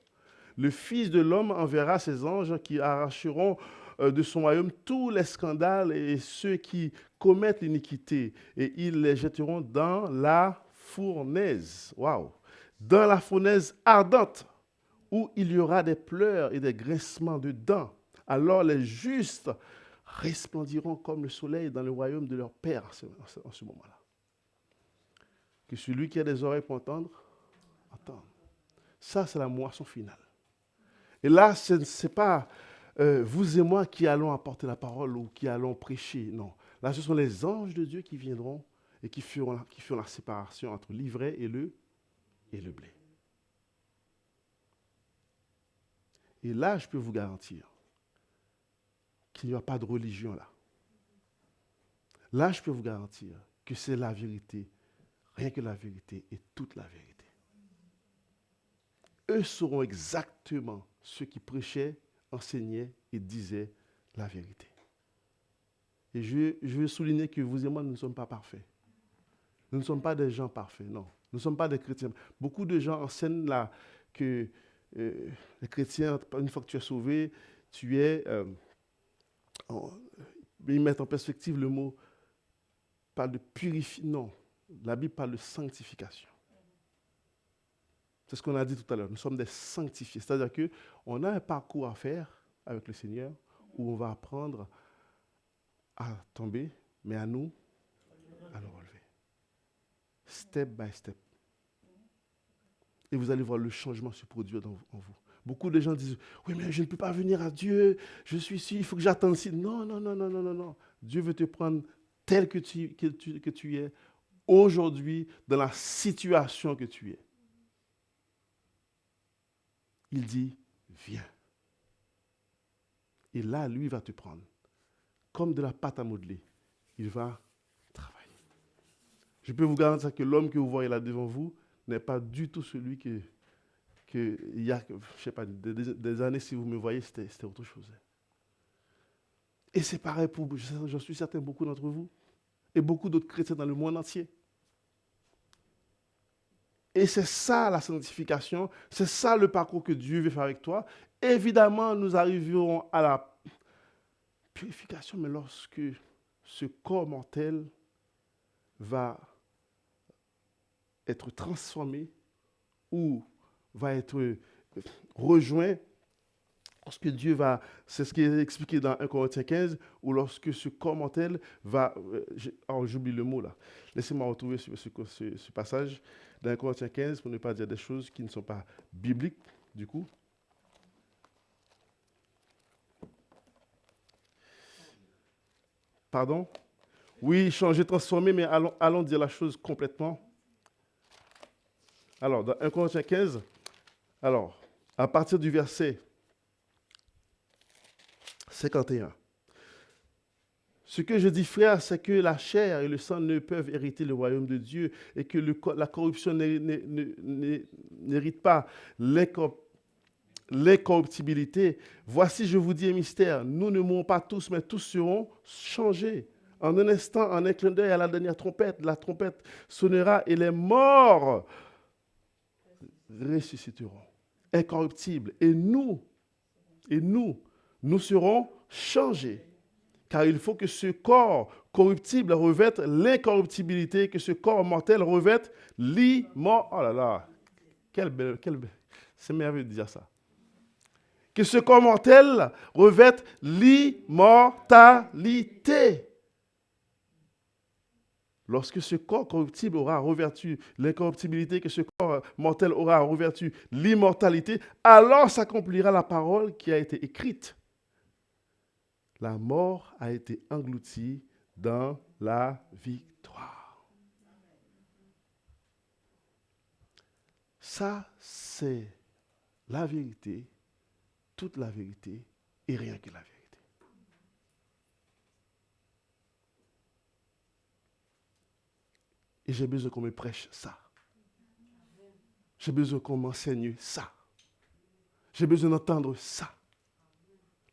Le Fils de l'homme enverra ses anges qui arracheront de son royaume tous les scandales et ceux qui commettent l'iniquité, et ils les jetteront dans la fournaise. Waouh! Dans la fournaise ardente, où il y aura des pleurs et des grincements de dents. Alors les justes resplendiront comme le soleil dans le royaume de leur Père en ce moment-là. Que celui qui a des oreilles pour entendre, entende. Ça, c'est la moisson finale. Et là, ce n'est pas vous et moi qui allons apporter la parole ou qui allons prêcher. Non. Là, ce sont les anges de Dieu qui viendront et qui feront la séparation entre l'ivraie et le blé. Et là, je peux vous garantir qu'il n'y aura pas de religion là. Là, je peux vous garantir que c'est la vérité, rien que la vérité et toute la vérité. Eux sauront exactement ceux qui prêchaient, enseignaient et disaient la vérité. Et je veux souligner que vous et moi, nous ne sommes pas parfaits. Nous ne sommes pas des gens parfaits, non. Nous ne sommes pas des chrétiens. Beaucoup de gens enseignent là que les chrétiens, une fois que tu es sauvé, tu es... ils mettent en perspective le mot, parle de purifier. Non, la Bible parle de sanctification. C'est ce qu'on a dit tout à l'heure. Nous sommes des sanctifiés. C'est-à-dire qu'on a un parcours à faire avec le Seigneur où on va apprendre à tomber, mais à nous relever. Step by step. Et vous allez voir le changement se produire en vous. Beaucoup de gens disent, oui, mais je ne peux pas venir à Dieu, je suis ici, il faut que j'attende ici. Non, non, non, non, non, non, non. Dieu veut te prendre tel que tu es, aujourd'hui, dans la situation que tu es. Il dit, viens. Et là, lui, il va te prendre. Comme de la pâte à modeler, il va travailler. Je peux vous garantir que l'homme que vous voyez là devant vous n'est pas du tout celui il y a, je ne sais pas, des années, si vous me voyez, c'était autre chose. Et c'est pareil pour, j'en suis certain, beaucoup d'entre vous, et beaucoup d'autres chrétiens dans le monde entier. Et c'est ça la sanctification, c'est ça le parcours que Dieu veut faire avec toi. Évidemment, nous arriverons à la purification, mais lorsque ce corps mortel va être transformé ou va être rejoint Lorsque Dieu va, c'est ce qui est expliqué dans 1 Corinthiens 15, ou lorsque ce corps mortel va, j'oublie le mot là, laissez-moi retrouver ce passage dans 1 Corinthiens 15 pour ne pas dire des choses qui ne sont pas bibliques du coup. Pardon? Oui, changer, transformer, mais allons dire la chose complètement. Alors, dans 1 Corinthiens 15, alors, à partir du verset 51. Ce que je dis, frère, c'est que la chair et le sang ne peuvent hériter le royaume de Dieu et que la corruption n'hérite pas l'incorruptibilité. Voici, je vous dis un mystère. Nous ne mourrons pas tous, mais tous seront changés. En un instant, en un clin d'œil à la dernière trompette, la trompette sonnera et les morts ressusciteront. Incorruptibles. Et nous serons changés. Car il faut que ce corps corruptible revête l'incorruptibilité, que ce corps mortel revête l'immortalité. Oh là là, quelle belle. C'est merveilleux de dire ça. Que ce corps mortel revête l'immortalité. Lorsque ce corps corruptible aura revêtu l'incorruptibilité, que ce corps mortel aura revêtu l'immortalité, alors s'accomplira la parole qui a été écrite. La mort a été engloutie dans la victoire. Ça, c'est la vérité, toute la vérité et rien que la vérité. Et j'ai besoin qu'on me prêche ça. J'ai besoin qu'on m'enseigne ça. J'ai besoin d'entendre ça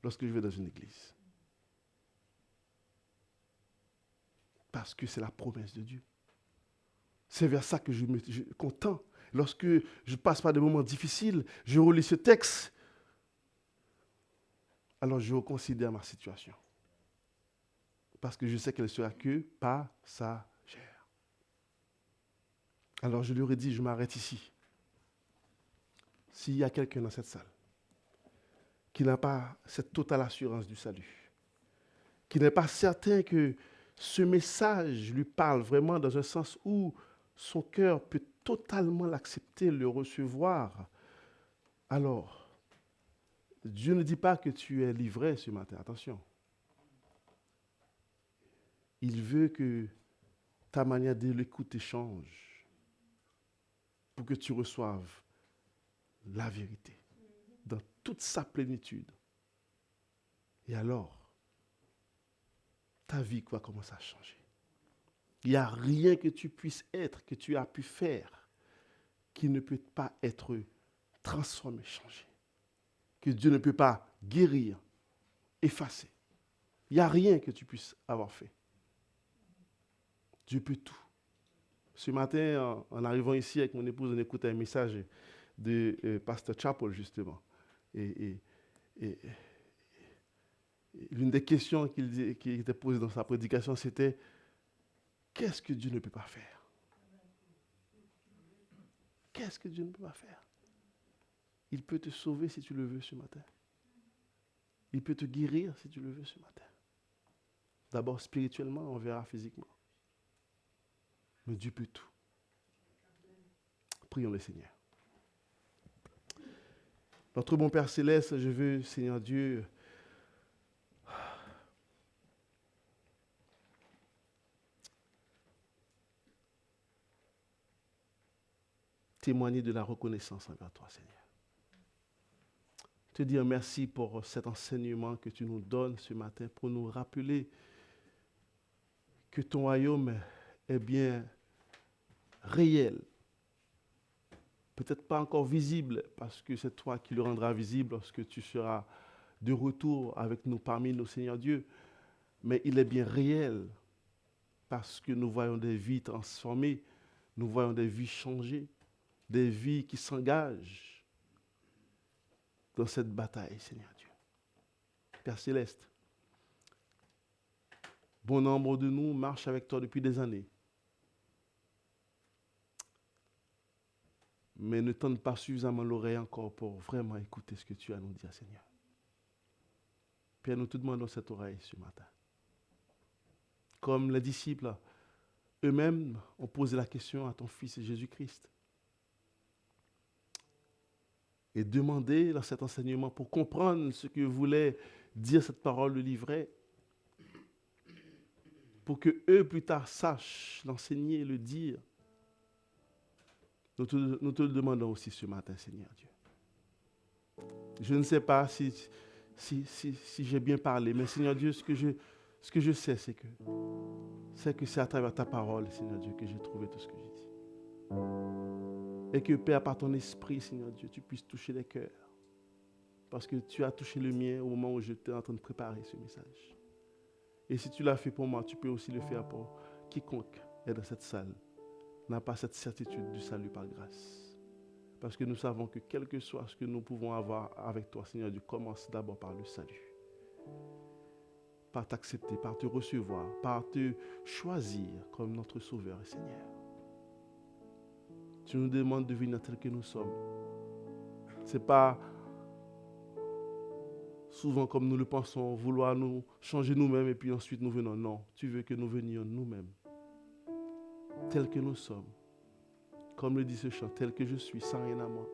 lorsque je vais dans une église. Parce que c'est la promesse de Dieu. C'est vers ça que je contends. Lorsque je passe par des moments difficiles, je relis ce texte, alors je reconsidère ma situation. Parce que je sais qu'elle sera que passagère. Alors je lui ai dit, je m'arrête ici. S'il y a quelqu'un dans cette salle qui n'a pas cette totale assurance du salut, qui n'est pas certain que ce message lui parle vraiment dans un sens où son cœur peut totalement l'accepter, le recevoir, alors, Dieu ne dit pas que tu es livré ce matin, attention. Il veut que ta manière de l'écouter change pour que tu reçoives la vérité dans toute sa plénitude. Et alors, ta vie va commencer à changer. Il n'y a rien que tu puisses être, que tu as pu faire, qui ne peut pas être transformé, changé. Que Dieu ne peut pas guérir, effacer. Il n'y a rien que tu puisses avoir fait. Dieu peut tout. Ce matin, en arrivant ici avec mon épouse, on écoutait un message de Pasteur Chapel, justement. Et l'une des questions qui était posée dans sa prédication, c'était « Qu'est-ce que Dieu ne peut pas faire ?» Qu'est-ce que Dieu ne peut pas faire? Il peut te sauver si tu le veux ce matin. Il peut te guérir si tu le veux ce matin. D'abord spirituellement, on verra physiquement. Mais Dieu peut tout. Prions le Seigneur. Notre bon Père Céleste, je veux, Seigneur Dieu, témoigner de la reconnaissance envers toi, Seigneur. Te dire merci pour cet enseignement que tu nous donnes ce matin pour nous rappeler que ton royaume est bien réel. Peut-être pas encore visible parce que c'est toi qui le rendras visible lorsque tu seras de retour avec nous parmi nos Seigneurs Dieu. Mais il est bien réel parce que nous voyons des vies transformées, nous voyons des vies changées, des vies qui s'engagent dans cette bataille, Seigneur Dieu. Père Céleste, bon nombre de nous marchent avec toi depuis des années, mais ne tendent pas suffisamment l'oreille encore pour vraiment écouter ce que tu as à nous dire, Seigneur. Père, nous te demandons cette oreille ce matin. Comme les disciples eux-mêmes ont posé la question à ton Fils Jésus-Christ. Et demandé dans cet enseignement pour comprendre ce que voulait dire cette parole, le livret, pour que eux plus tard sachent l'enseigner, le dire. Nous te le demandons aussi ce matin, Seigneur Dieu. Je ne sais pas si j'ai bien parlé, mais Seigneur Dieu, ce que je sais, c'est que c'est à travers ta parole, Seigneur Dieu, que j'ai trouvé tout ce que j'ai dit. Et que, Père, par ton esprit, Seigneur Dieu, tu puisses toucher les cœurs. Parce que tu as touché le mien au moment où j'étais en train de préparer ce message. Et si tu l'as fait pour moi, tu peux aussi le faire pour quiconque est dans cette salle, n'a pas cette certitude du salut par grâce. Parce que nous savons que quel que soit ce que nous pouvons avoir avec toi, Seigneur Dieu, commence d'abord par le salut. Par t'accepter, par te recevoir, par te choisir comme notre Sauveur et Seigneur. Tu nous demandes de venir tel que nous sommes. Ce n'est pas souvent comme nous le pensons, vouloir nous changer nous-mêmes et puis ensuite nous venons. Non, tu veux que nous venions nous-mêmes, tels que nous sommes. Comme le dit ce chant, tel que je suis, sans rien à moi.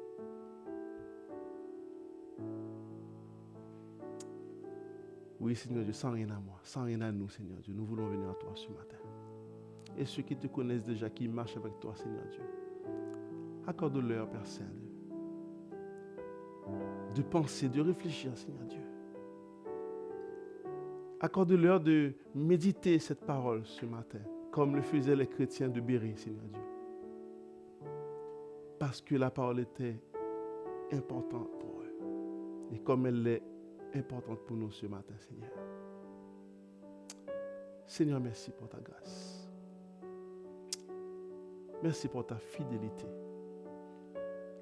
Oui, Seigneur Dieu, sans rien à moi, sans rien à nous, Seigneur Dieu. Nous voulons venir à toi ce matin. Et ceux qui te connaissent déjà, qui marchent avec toi, Seigneur Dieu, accorde-leur, Père Saint, de penser, de réfléchir, Seigneur Dieu. Accorde-leur de méditer cette parole ce matin, comme le faisaient les chrétiens de Béret, Seigneur Dieu. Parce que la parole était importante pour eux. Et comme elle est importante pour nous ce matin, Seigneur. Seigneur, merci pour ta grâce. Merci pour ta fidélité.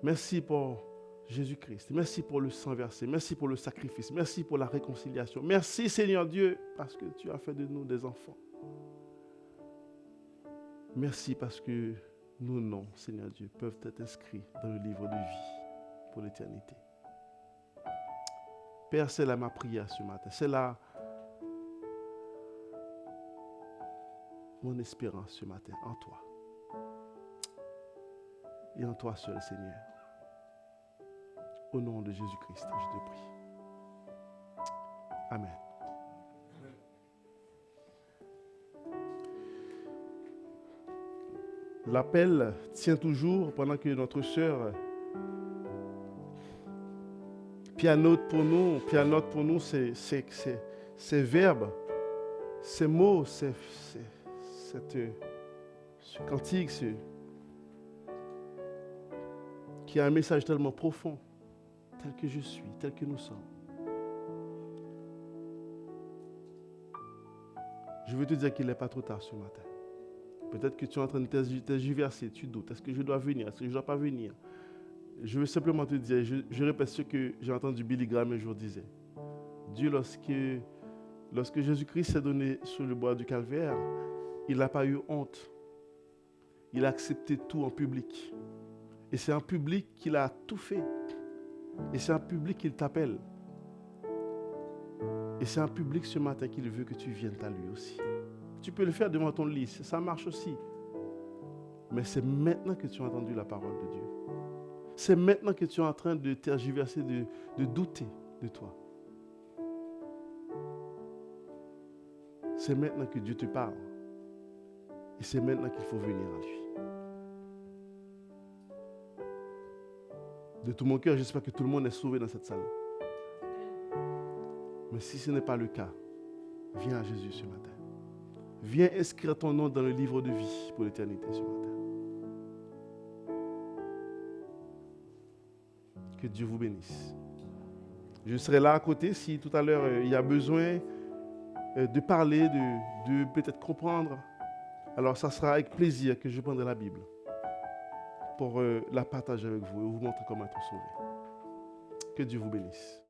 Merci pour Jésus-Christ. Merci pour le sang versé. Merci pour le sacrifice. Merci pour la réconciliation. Merci, Seigneur Dieu, parce que tu as fait de nous des enfants. Merci parce que nos noms, Seigneur Dieu, peuvent être inscrits dans le livre de vie pour l'éternité. Père, c'est là ma prière ce matin. C'est là mon espérance ce matin, en toi. Et en toi seul, Seigneur. Au nom de Jésus-Christ, je te prie. Amen. L'appel tient toujours pendant que notre sœur pianote pour nous ces verbes, ces mots, ce cantique, qui a un message tellement profond, tel que je suis, tel que nous sommes. Je veux te dire qu'il n'est pas trop tard ce matin. Peut-être que tu es en train de tergiverser, tu doutes. Est-ce que je dois venir? Est-ce que je ne dois pas venir? Je veux simplement te dire, je répète ce que j'ai entendu Billy Graham un jour disait. Dieu, lorsque Jésus-Christ s'est donné sur le bois du calvaire, il n'a pas eu honte. Il a accepté tout en public. Et c'est en public qu'il a tout fait. Et c'est en public qu'il t'appelle. Et c'est en public ce matin qu'il veut que tu viennes à lui aussi. Tu peux le faire devant ton lit, ça marche aussi. Mais c'est maintenant que tu as entendu la parole de Dieu. C'est maintenant que tu es en train de tergiverser, de douter de toi. C'est maintenant que Dieu te parle. Et c'est maintenant qu'il faut venir à lui. De tout mon cœur, j'espère que tout le monde est sauvé dans cette salle. Mais si ce n'est pas le cas, viens à Jésus ce matin. Viens inscrire ton nom dans le livre de vie pour l'éternité ce matin. Que Dieu vous bénisse. Je serai là à côté si tout à l'heure il y a besoin de parler, de peut-être comprendre. Alors ça sera avec plaisir que je prendrai la Bible pour la partager avec vous et vous montrer comment être sauvé. Que Dieu vous bénisse.